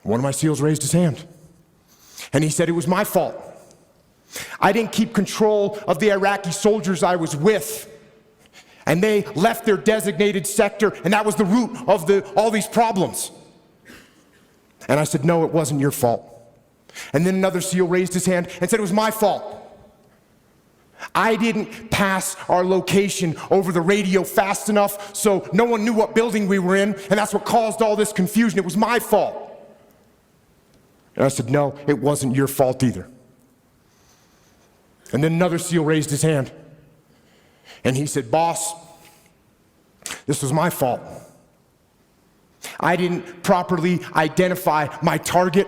One of my SEALs raised his hand. And he said, it was my fault. I didn't keep control of the Iraqi soldiers I was with. And they left their designated sector, and that was the root of all these problems. And I said, no, it wasn't your fault. And then another SEAL raised his hand and said, it was my fault. I didn't pass our location over the radio fast enough so no one knew what building we were in, and that's what caused all this confusion. It was my fault. And I said, no, it wasn't your fault either. And then another SEAL raised his hand. And he said, boss, this was my fault. I didn't properly identify my target,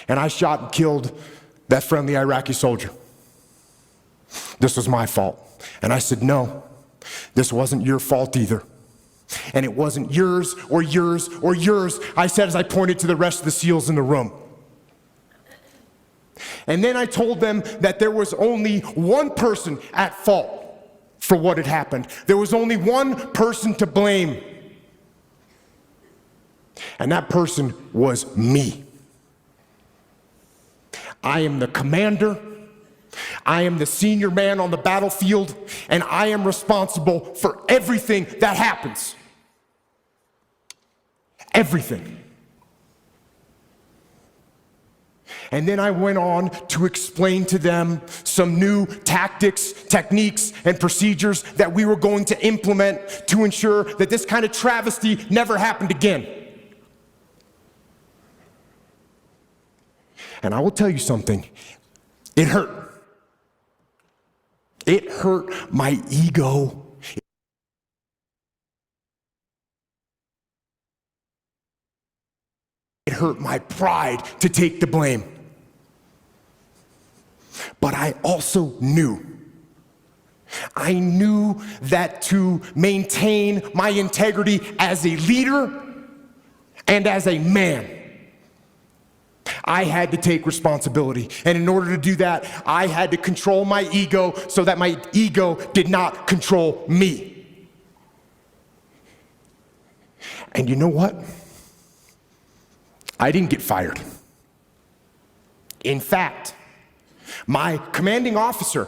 and I shot and killed that friendly Iraqi soldier. This was my fault. And I said, no, this wasn't your fault either. And it wasn't yours or yours or yours, I said as I pointed to the rest of the SEALs in the room. And then I told them that there was only one person at fault for what had happened. There was only one person to blame. And that person was me. I am the commander. I am the senior man on the battlefield, and I am responsible for everything that happens. Everything. And then I went on to explain to them some new tactics, techniques, and procedures that we were going to implement to ensure that this kind of travesty never happened again. And I will tell you something, it hurt. It hurt my ego. It hurt my pride to take the blame. But I also knew I knew that to maintain my integrity as a leader and as a man, I had to take responsibility. And in order to do that, I had to control my ego so that my ego did not control me. And you know what? I didn't get fired. In fact, my commanding officer,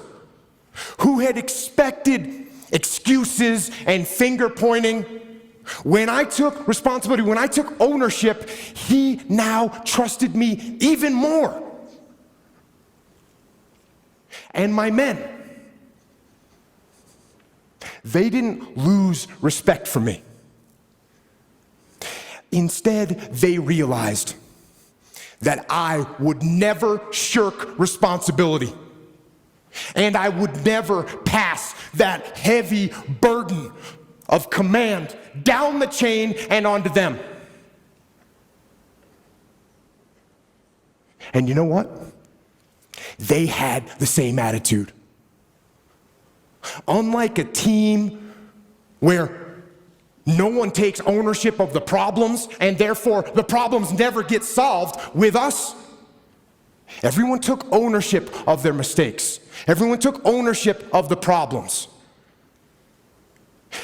who had expected excuses and finger pointing, when I took responsibility, when I took ownership, he now trusted me even more. And my men, they didn't lose respect for me. Instead, they realized that I would never shirk responsibility, and I would never pass that heavy burden of command down the chain and onto them. And you know what? They had the same attitude. Unlike a team where no one takes ownership of the problems and therefore the problems never get solved, with us, everyone took ownership of their mistakes. Everyone took ownership of the problems.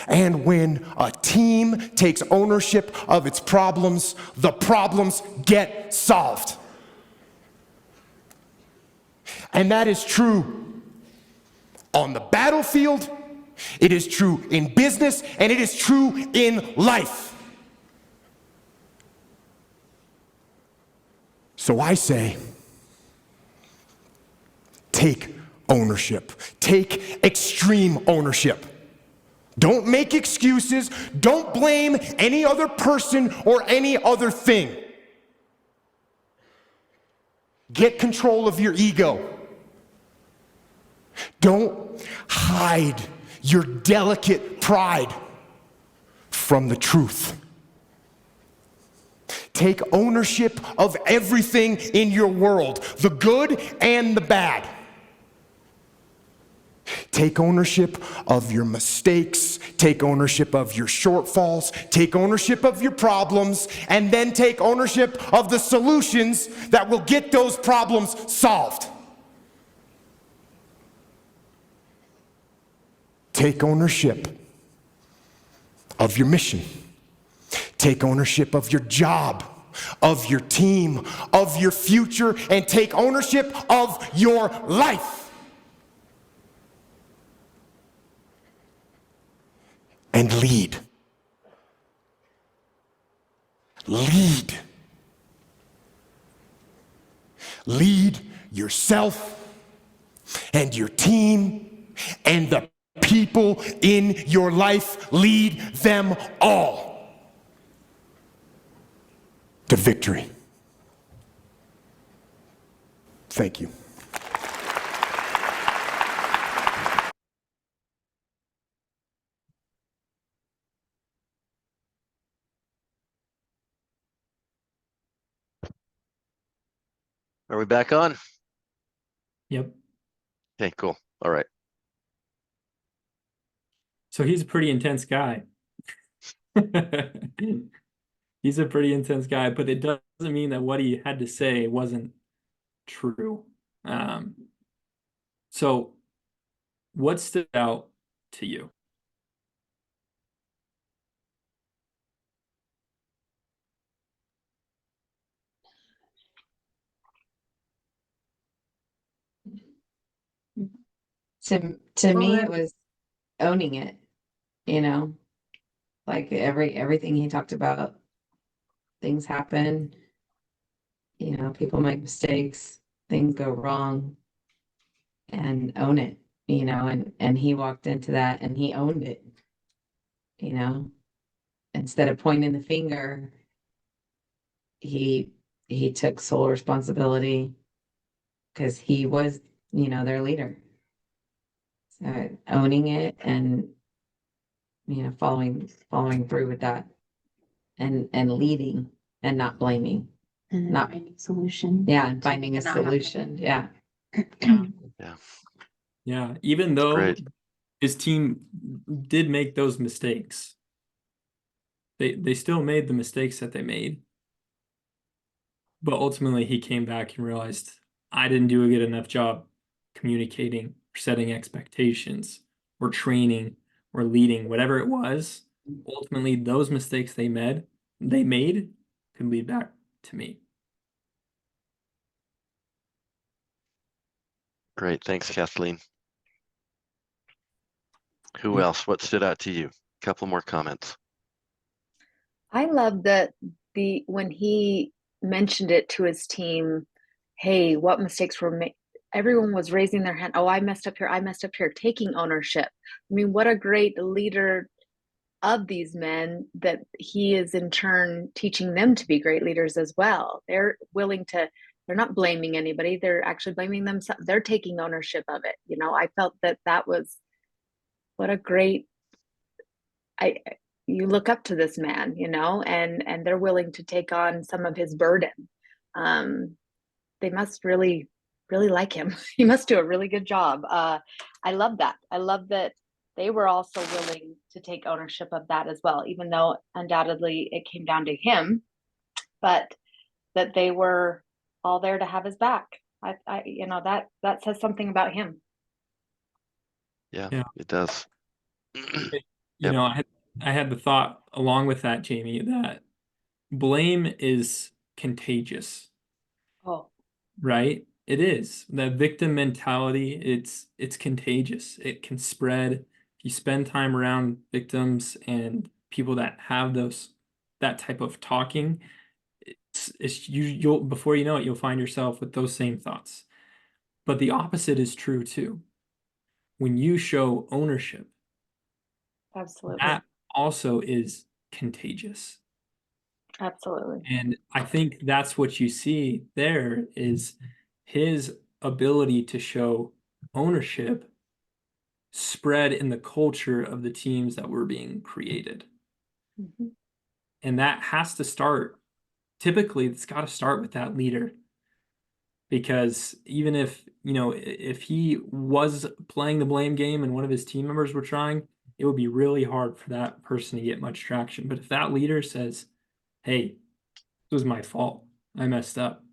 And when a team takes ownership of its problems, the problems get solved. And that is true on the battlefield, it is true in business, and it is true in life. So I say, take ownership. Take extreme ownership. Don't make excuses. Don't blame any other person or any other thing. Get control of your ego. Don't hide your delicate pride from the truth. Take ownership of everything in your world, the good and the bad. Take ownership of your mistakes, take ownership of your shortfalls, take ownership of your problems, and then take ownership of the solutions that will get those problems solved. Take ownership of your mission. Take ownership of your job, of your team, of your future, and take ownership of your life. And lead. Lead. Lead yourself and your team and the people in your life. Lead them all to victory. Thank you. Are we back on? Yep. Okay, cool. All right. So he's a pretty intense guy. He's a pretty intense guy, but it doesn't mean that what he had to say wasn't true. So what stood out to you? To me, it was owning it, like everything he talked about. Things happen, people make mistakes, things go wrong, and own it, and he walked into that and he owned it, instead of pointing the finger, he took sole responsibility because he was, their leader. So owning it and, following through with that and leading and not blaming. And then Not- finding solution. Yeah, and finding a Not having- solution. Yeah. Yeah, even though great. his team did make those mistakes. They still made the mistakes that they made. But ultimately he came back and realized I didn't do a good enough job communicating or setting expectations or training or leading, whatever it was. Ultimately, those mistakes they made could lead back to me. Great. Thanks, Kathleen. Who else? What stood out to you? A couple more comments. I love that when he mentioned it to his team, hey, what mistakes were made? Everyone was raising their hand. Oh, I messed up here. I messed up here. Taking ownership. I mean, what a great leader of these men that he is in turn teaching them to be great leaders as well. They're willing to, they're not blaming anybody. They're actually blaming themselves. They're taking ownership of it. You know, I felt that was what a great, you look up to this man, you know, and they're willing to take on some of his burden. They must really like him. He must do a really good job. I love that. I love that they were also willing to take ownership of that as well, even though undoubtedly it came down to him, but that they were all there to have his back. I you know, that says something about him. Yeah, Yeah. it does. You Yep. know, I had the thought along with that, Jamie, that blame is contagious, Oh, right? It is. The victim mentality, it's contagious. It can spread. If you spend time around victims and people that have that type of talking, you'll before you know it, you'll find yourself with those same thoughts. But the opposite is true too. When you show ownership, absolutely. that also is contagious. Absolutely. And I think that's what you see there is his ability to show ownership spread in the culture of the teams that were being created. Mm-hmm. And that has to start, typically, it's got to start with that leader. Because even if, you know, if he was playing the blame game and one of his team members were trying, it would be really hard for that person to get much traction. But if that leader says, hey, it was my fault, I messed up,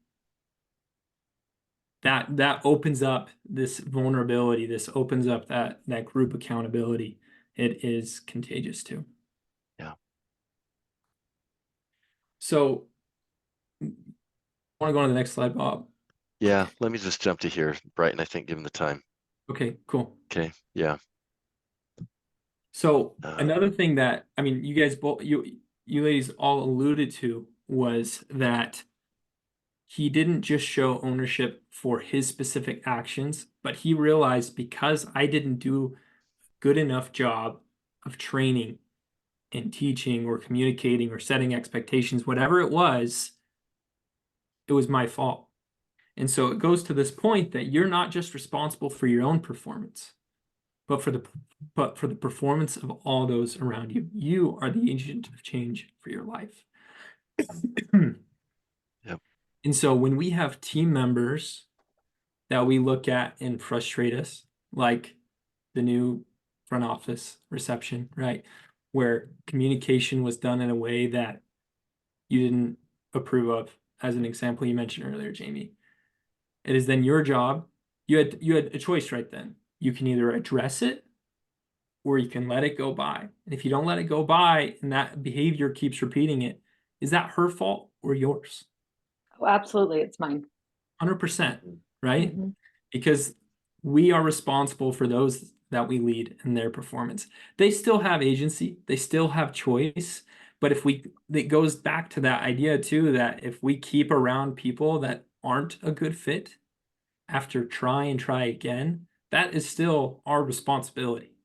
that opens up this vulnerability, this opens up that group accountability. It is contagious too. Yeah. So I want to go on to the next slide, Bob. Yeah, let me just jump to here, Brighton, I think, given the time. Okay, cool. Okay, yeah. So another thing that, I mean, you guys both, you ladies all alluded to was that he didn't just show ownership for his specific actions, but he realized because I didn't do a good enough job of training and teaching or communicating or setting expectations, whatever it was my fault. And so it goes to this point that you're not just responsible for your own performance, but for the performance of all those around you. You are the agent of change for your life. Yep. And so when we have team members that we look at and frustrate us, like the new front office reception, right? Where communication was done in a way that you didn't approve of, as an example you mentioned earlier, Jamie. It is then your job. You had a choice right then. You can either address it or you can let it go by. And if you don't let it go by and that behavior keeps repeating it, is that her fault or yours? Oh, absolutely. It's mine. 100%, right? Mm-hmm. Because we are responsible for those that we lead in their performance. They still have agency, they still have choice. But it goes back to that idea too, that if we keep around people that aren't a good fit after try and try again, that is still our responsibility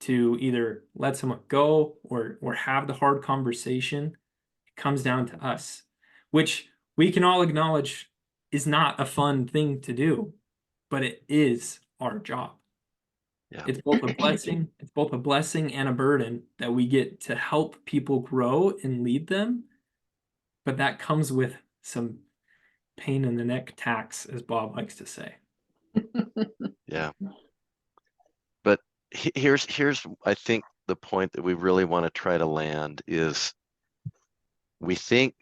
to either let someone go or have the hard conversation. It comes down to us, which we can all acknowledge is not a fun thing to do, but it is our job. Yeah. It's both a blessing and a burden that we get to help people grow and lead them. But that comes with some pain in the neck tax, as Bob likes to say. Yeah. But here's I think the point that we really want to try to land is we think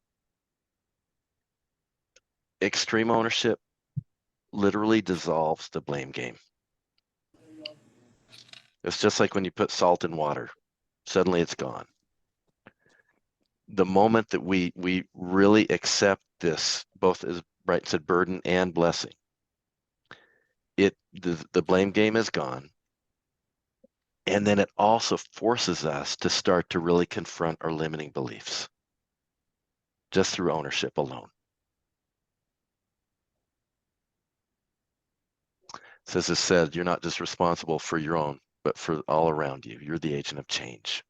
extreme ownership literally dissolves the blame game. It's just like when you put salt in water, suddenly it's gone. The moment that we really accept this, both as Brighton said, burden and blessing, the blame game is gone. And then it also forces us to start to really confront our limiting beliefs just through ownership alone. So as I said, you're not just responsible for your own, but for all around you. You're the agent of change.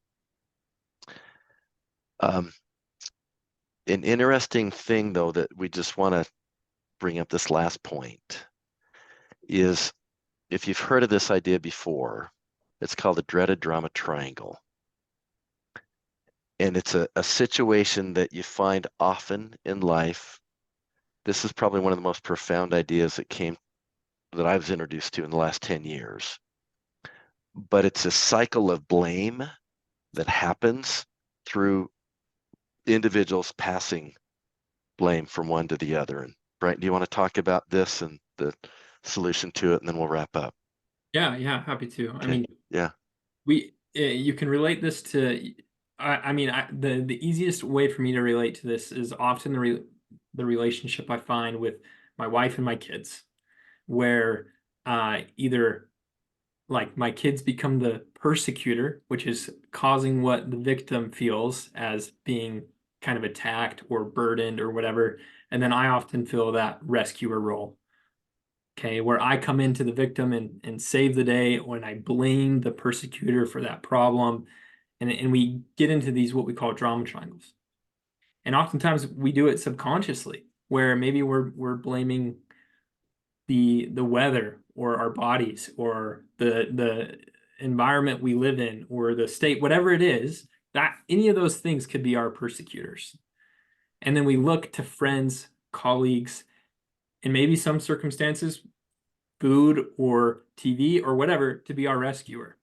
An interesting thing, though, that we just want to bring up this last point is, if you've heard of this idea before, it's called the dreaded drama triangle. And it's a situation that you find often in life. This is probably one of the most profound ideas that I was introduced to in the last 10 years. But it's a cycle of blame that happens through individuals passing blame from one to the other. And Brian, do you want to talk about this and the solution to it, and then we'll wrap up? Yeah, happy to. Okay. I mean, yeah, you can relate this to. The easiest way for me to relate to this is often the relationship I find with my wife and my kids, where either like my kids become the persecutor, which is causing what the victim feels as being kind of attacked or burdened or whatever. And then I often feel that rescuer role. Okay, where I come into the victim and save the day when I blame the persecutor for that problem. And we get into these what we call drama triangles. And oftentimes we do it subconsciously, where maybe we're blaming the weather or our bodies or the environment we live in or the state, whatever it is, that any of those things could be our persecutors. And then we look to friends, colleagues, and maybe some circumstances, food or TV or whatever, to be our rescuer.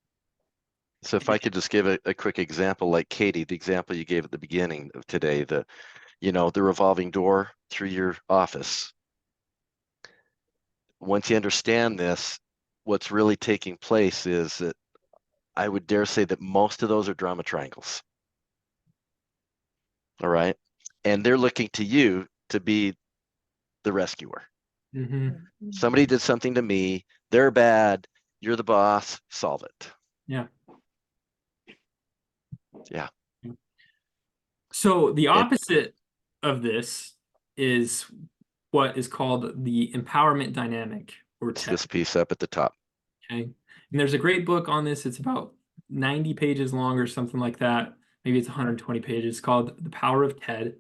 So if I could just give a quick example, like Katie, the example you gave at the beginning of today, the revolving door through your office. Once you understand this, what's really taking place is that I would dare say that most of those are drama triangles. All right. And they're looking to you to be the rescuer. Mm-hmm. Somebody did something to me. They're bad. You're the boss. Solve it. Yeah. Yeah. So the opposite of this is what is called the empowerment dynamic, or It's TED. this piece up at the top. Okay. And there's a great book on this. It's about 90 pages long or something like that. Maybe it's 120 pages, called The Power of TED.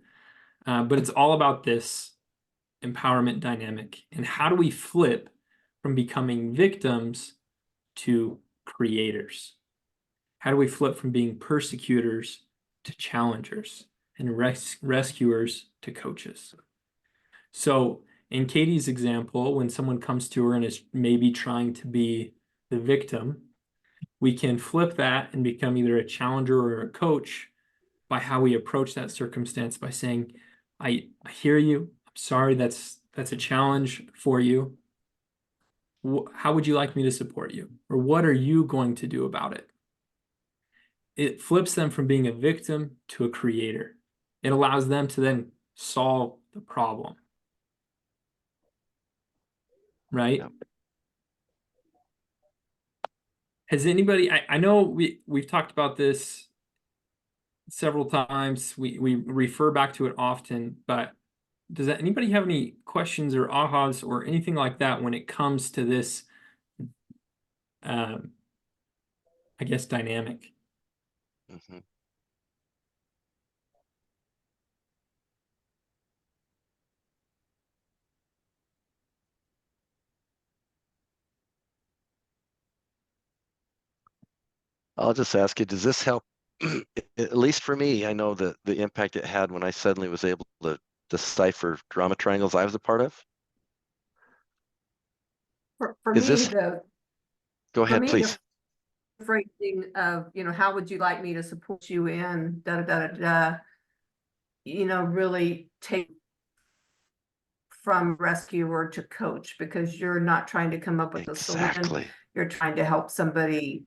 But it's all about this empowerment dynamic. And how do we flip from becoming victims to creators? How do we flip from being persecutors to challengers, and rescuers to coaches? So in Katie's example, when someone comes to her and is maybe trying to be the victim, we can flip that and become either a challenger or a coach by how we approach that circumstance, by saying, I hear you. I'm sorry, that's a challenge for you. How would you like me to support you? Or what are you going to do about it? It flips them from being a victim to a creator. It allows them to then solve the problem. Right? Yep. Has anybody, I know we've talked about this several times. We refer back to it often, but does anybody have any questions or ahas or anything like that when it comes to this, I guess, dynamic? Mm-hmm. I'll just ask you, does this help? At least for me, I know the impact it had when I suddenly was able to decipher drama triangles I was a part of. For Is me, this? Go ahead, me, please. phrasing of, how would you like me to support you in da da da da da, really take from rescuer to coach, because you're not trying to come up with a solution. Exactly. You're trying to help somebody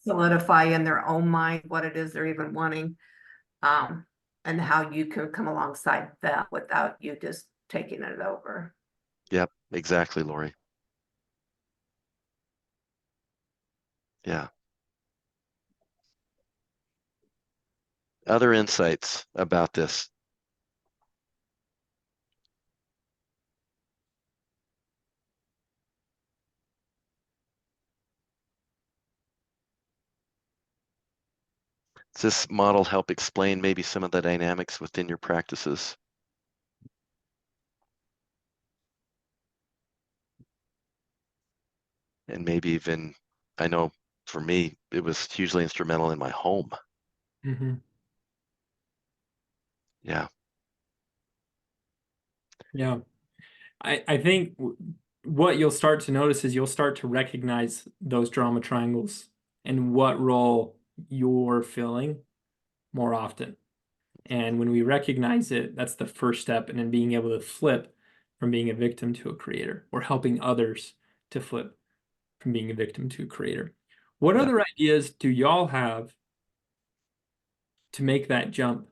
solidify in their own mind what it is they're even wanting, and how you can come alongside that without you just taking it over. Yep, exactly, Lori. Yeah. Other insights about this? Does this model help explain maybe some of the dynamics within your practices? And maybe even, I know for me, it was hugely instrumental in my home. Mm-hmm. Yeah. Yeah. I think what you'll start to notice is you'll start to recognize those drama triangles and what role you're filling more often. And when we recognize it, that's the first step. And then being able to flip from being a victim to a creator, or helping others to flip from being a victim to a creator. What other ideas do y'all have to make that jump?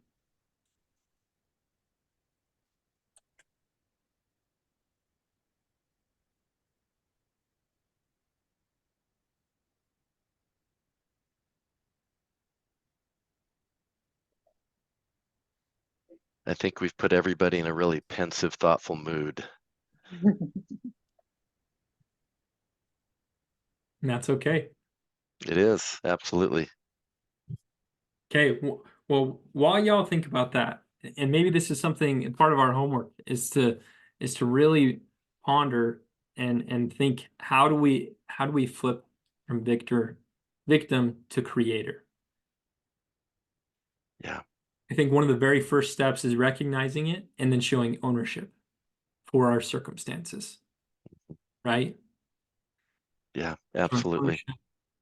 I think we've put everybody in a really pensive, thoughtful mood. And that's okay. It is, absolutely. Okay, well, while y'all think about that, and maybe this is something part of our homework is to really ponder and think, how do we flip from victim to creator? Yeah. I think one of the very first steps is recognizing it and then showing ownership for our circumstances, right? Yeah, Showing absolutely. ownership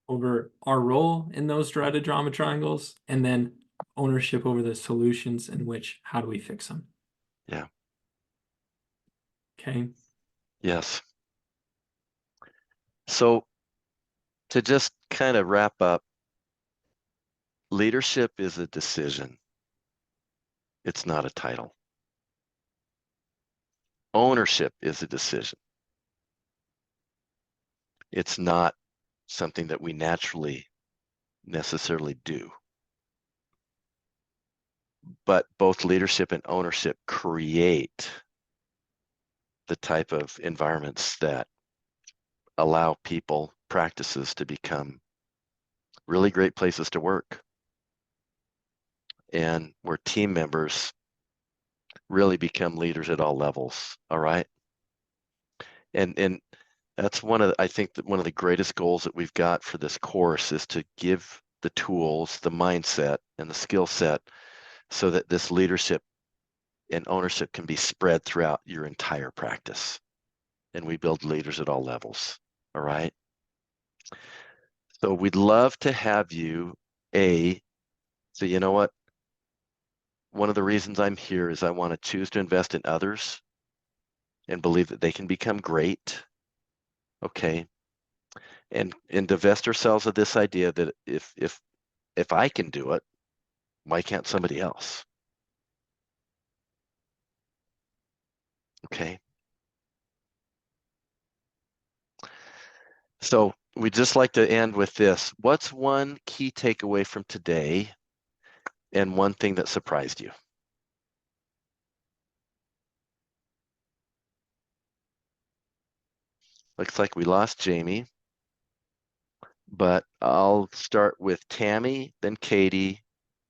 over our role in those dreaded drama triangles, and then ownership over the solutions in which, how do we fix them? Yeah. Okay. Yes. So to just kind of wrap up, leadership is a decision. It's not a title. Ownership is a decision. It's not something that we naturally necessarily do. But both leadership and ownership create the type of environments that allow people, practices to become really great places to work, and where team members really become leaders at all levels. All right. And that's I think that one of the greatest goals that we've got for this course is to give the tools, the mindset, and the skill set so that this leadership and ownership can be spread throughout your entire practice. And we build leaders at all levels. All right. So we'd love to have you, so you know what? One of the reasons I'm here is I want to choose to invest in others and believe that they can become great. Okay. And divest ourselves of this idea that if I can do it, why can't somebody else? Okay. So we'd just like to end with this. What's one key takeaway from today and one thing that surprised you? Looks like we lost Jamie, but I'll start with Tammy, then Katie,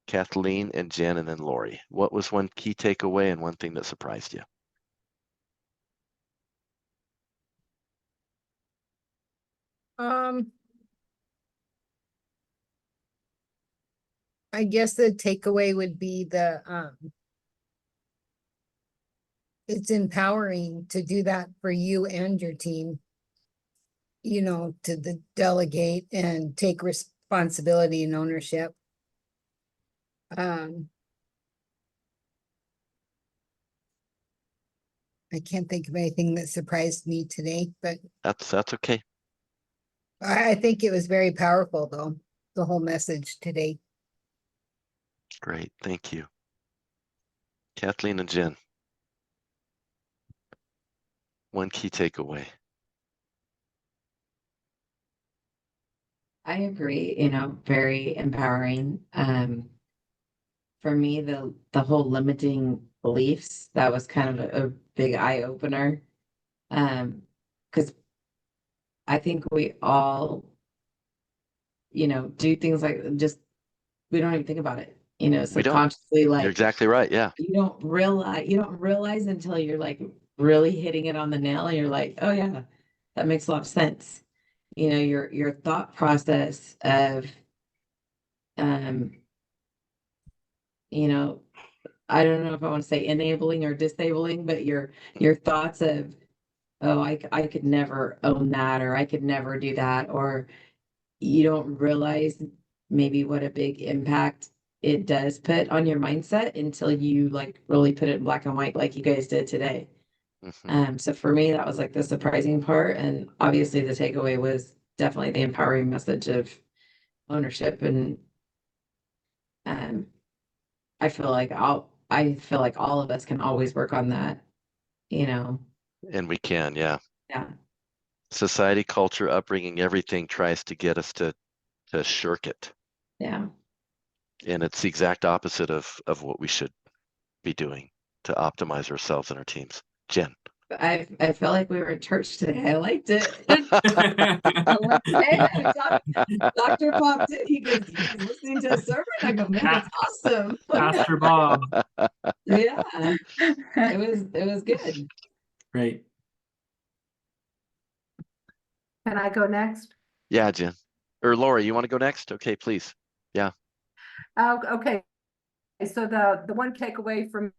Kathleen, and Jen, and then Lori. What was one key takeaway and one thing that surprised you? I guess the takeaway would be it's empowering to do that for you and your team. to delegate and take responsibility and ownership. I can't think of anything that surprised me today, but That's okay. I think it was very powerful, though, the whole message today. Great. Thank you. Kathleen and Jen. One key takeaway. I agree, very empowering. For me, the whole limiting beliefs, that was kind of a big eye opener. Because I think we all, do things like just we don't even think about it, We don't. subconsciously, You're like exactly right. Yeah. you don't realize until you're like really hitting it on the nail and you're like, oh yeah, that makes a lot of sense. Your thought process of I don't know if I want to say enabling or disabling, but your thoughts of, oh, I could never own that, or I could never do that, or you don't realize maybe what a big impact it does put on your mindset until you like really put it in black and white like you guys did today. So for me, that was like the surprising part. And obviously the takeaway was definitely the empowering message of ownership. And I feel like all of us can always work on that, And we can, yeah. Yeah. Society, culture, upbringing, everything tries to get us to shirk it. Yeah. And it's the exact opposite of what we should be doing to optimize ourselves and our teams. Jen. I felt like we were at church today. I liked it. I liked it. Doctor popped in. He goes, "You guys listening to a sermon?" I go, "Man, that's awesome." Pastor Bob. Yeah, it was good. Great. Can I go next? Yeah, Jen. Or Lori, you want to go next? Okay, please. Yeah. Okay. So the one takeaway from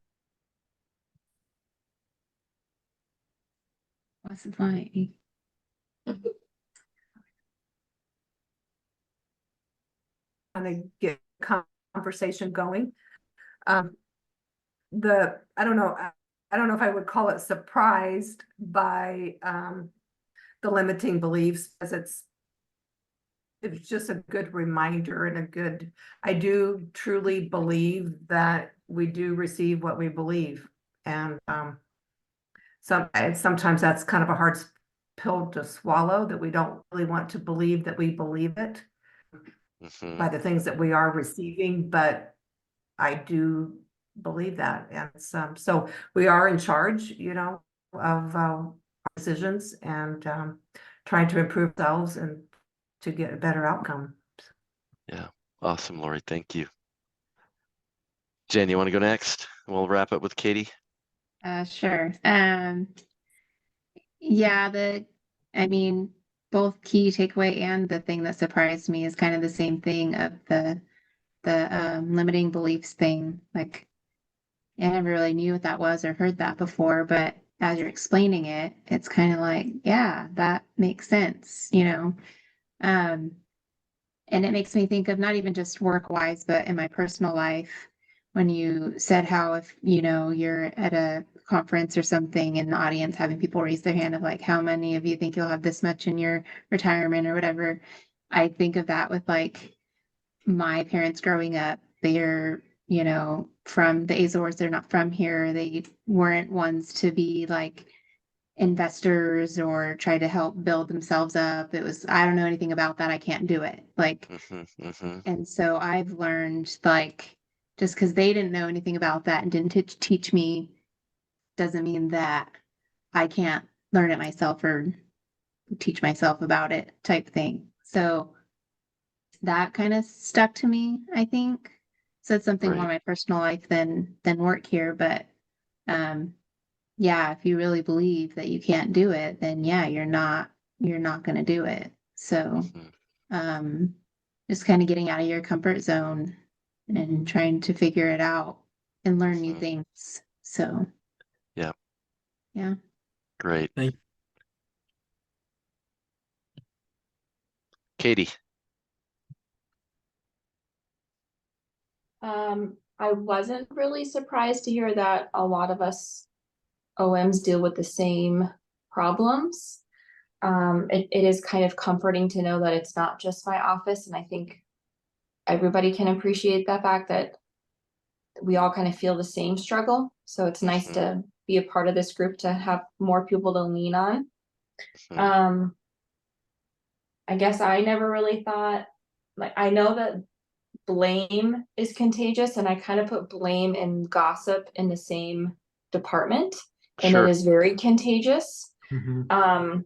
What's the point? kind of get conversation going. I don't know if I would call it surprised by the limiting beliefs, because it's just a good reminder and I do truly believe that we do receive what we believe. And sometimes that's kind of a hard pill to swallow, that we don't really want to believe that we believe it by the things that we are receiving, but I do believe that. And so we are in charge, of our decisions, and trying to improve ourselves and to get a better outcome. Yeah. Awesome, Lori. Thank you. Jen, you want to go next? We'll wrap up with Katie. Sure. Yeah, both key takeaway and the thing that surprised me is kind of the same thing of the limiting beliefs thing. Like, I never really knew what that was or heard that before, but as you're explaining it, it's kind of like, yeah, that makes sense, and it makes me think of not even just work-wise, but in my personal life, when you said how if, you're at a conference or something in the audience, having people raise their hand of like, how many of you think you'll have this much in your retirement or whatever. I think of that with like my parents growing up. They're, from the Azores. They're not from here. They weren't ones to be like investors or try to help build themselves up. It was, I don't know anything about that. I can't do it. Like, and so I've learned, like, just because they didn't know anything about that and didn't teach me doesn't mean that I can't learn it myself or teach myself about it type thing. So that kind of stuck to me, I think. So it's something more in my personal life than work here. But yeah, if you really believe that you can't do it, then yeah, you're not going to do it. So just kind of getting out of your comfort zone and trying to figure it out and learn new things. So yeah. Yeah. Great. Thank you. Katie. I wasn't really surprised to hear that a lot of us OMs deal with the same problems. It is kind of comforting to know that it's not just my office, and I think everybody can appreciate the fact that we all kind of feel the same struggle. So it's nice to be a part of this group, to have more people to lean on. I guess I never really thought, like, I know that blame is contagious, and I kind of put blame and gossip in the same department, and Sure. it is very contagious. Mhm.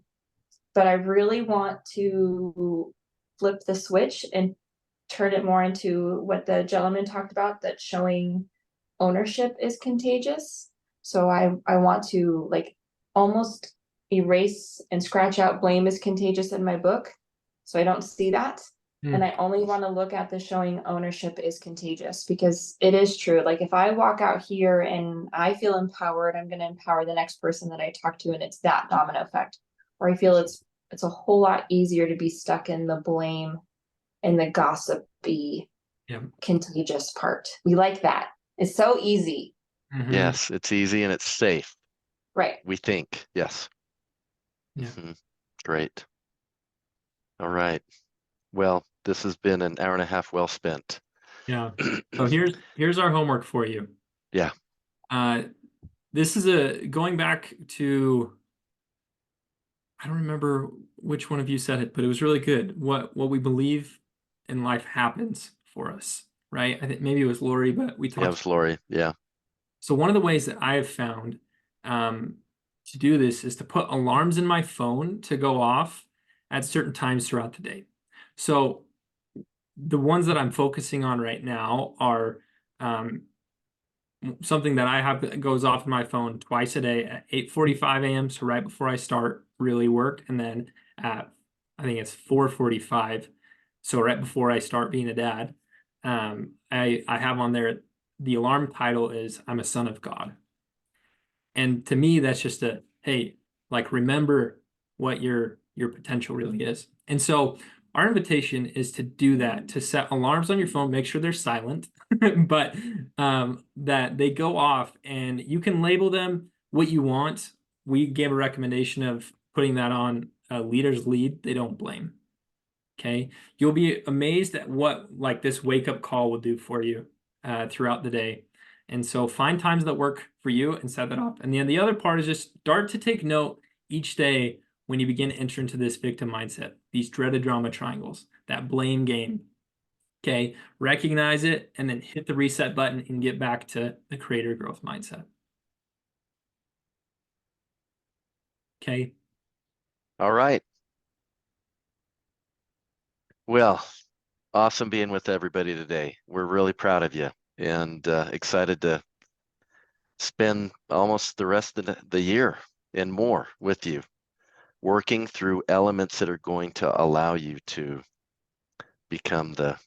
But I really want to flip the switch and turn it more into what the gentleman talked about, that showing ownership is contagious. So I want to, like, almost erase and scratch out blame is contagious in my book, so I don't see that. And I only want to look at the showing ownership is contagious, because it is true. Like, if I walk out here and I feel empowered, I'm going to empower the next person that I talk to, and it's that domino effect. Or I feel it's a whole lot easier to be stuck in the blame and the gossipy, contagious part. We like that. It's so easy. Yes, it's easy and it's safe. Right. We think, yes. Yeah. Great. All right. Well, this has been an hour and a half well spent. Yeah. So here's our homework for you. Yeah. This is going back to, I don't remember which one of you said it, but it was really good. What we believe in life happens for us, right? I think maybe it was Lori, but we talked. Yeah, it was Lori. Yeah. So one of the ways that I have found to do this is to put alarms in my phone to go off at certain times throughout the day. So the ones that I'm focusing on right now are something that I have that goes off in my phone twice a day at 8:45 a.m. So right before I start really work, and then at, I think it's 4:45. So right before I start being a dad, I have on there, the alarm title is "I'm a son of God." And to me, that's just a, hey, like, remember what your potential really is. And so our invitation is to do that, to set alarms on your phone, make sure they're silent, but that they go off, and you can label them what you want. We gave a recommendation of putting that on a leader's lead. They don't blame. Okay. You'll be amazed at what, like, this wake up call will do for you throughout the day. And so find times that work for you and set that up. And then the other part is just start to take note each day when you begin to enter into this victim mindset, these dreaded drama triangles, that blame game. Okay. Recognize it, and then hit the reset button and get back to the creator growth mindset. Okay. All right. Well, awesome being with everybody today. We're really proud of you, and excited to spend almost the rest of the year and more with you, working through elements that are going to allow you to become the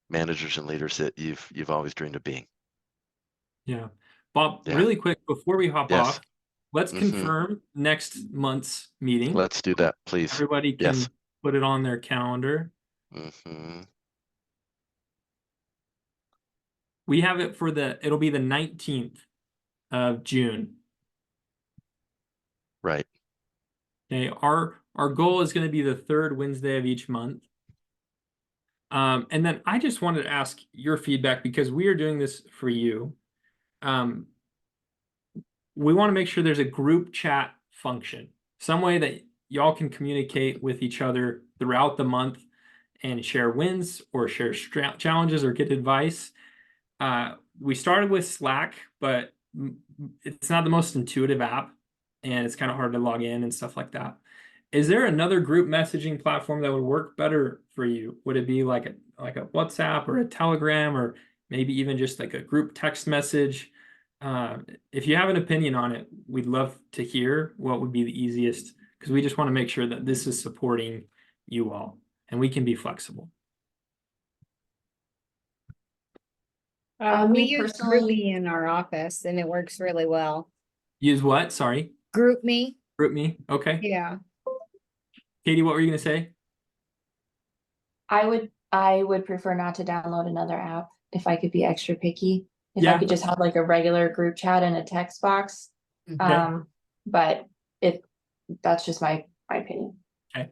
managers and leaders that you've always dreamed of being. Yeah. Bob, Yeah. really quick before we hop Yes. off, let's confirm next month's meeting. Let's do that, please. Everybody can put it on their calendar. We have it for it'll be the 19th of June. Right. Okay. Our goal is going to be the third Wednesday of each month. And then I just wanted to ask your feedback, because we are doing this for you. We want to make sure there's a group chat function, some way that y'all can communicate with each other throughout the month and share wins or share challenges or get advice. We started with Slack, but it's not the most intuitive app, and it's kind of hard to log in and stuff like that. Is there another group messaging platform that would work better for you? Would it be like a WhatsApp or a Telegram, or maybe even just like a group text message? If you have an opinion on it, we'd love to hear what would be the easiest, because we just want to make sure that this is supporting you all, and we can be flexible. We Me use personally- GroupMe in our office, and it works really well. Use what? Sorry. GroupMe. GroupMe. Okay. Yeah. Katie, what were you going to say? I would prefer not to download another app if I could be extra picky. If I Yeah. could just have like a regular group chat and a text box. Okay. But that's just my opinion. Okay.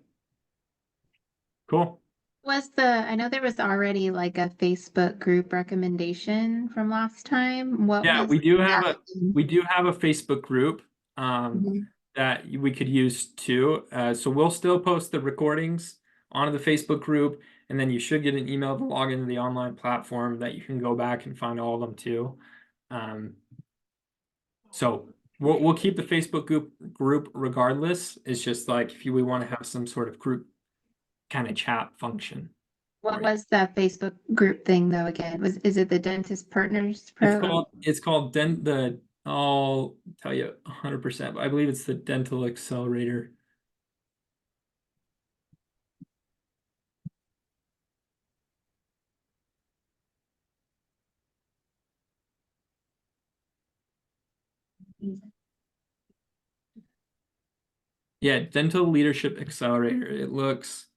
Cool. I know there was already like a Facebook group recommendation from last time. What Yeah, was we do have that? a Facebook group Mhm. that we could use too. So we'll still post the recordings onto the Facebook group, and then you should get an email to log into the online platform that you can go back and find all of them too. So we'll keep the Facebook group regardless. It's just like if we want to have some sort of group kind of chat function. What was that Facebook group thing though again? Is it the Dentist Partners Pro? It's called I'll tell you 100%, but I believe it's the Dental Accelerator. Yeah, Dental Leadership Accelerator. It looks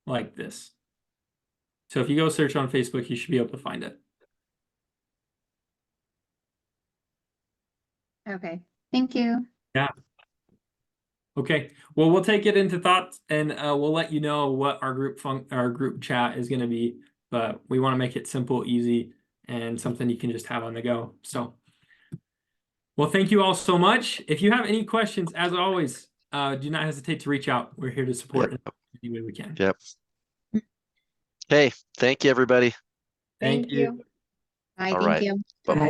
like this. So if you go search on Facebook, you should be able to find it. Okay, thank you. Yeah. Okay. Well, we'll take it into thought, and we'll let you know what our group chat is going to be. But we want to make it simple, easy, and something you can just have on the go. So, well, thank you all so much. If you have any questions, as always, do not hesitate to reach out. We're here to support in any way we can. Yep. Okay. Thank you, everybody. Thank you. Bye, All thank right. you. Bye-bye.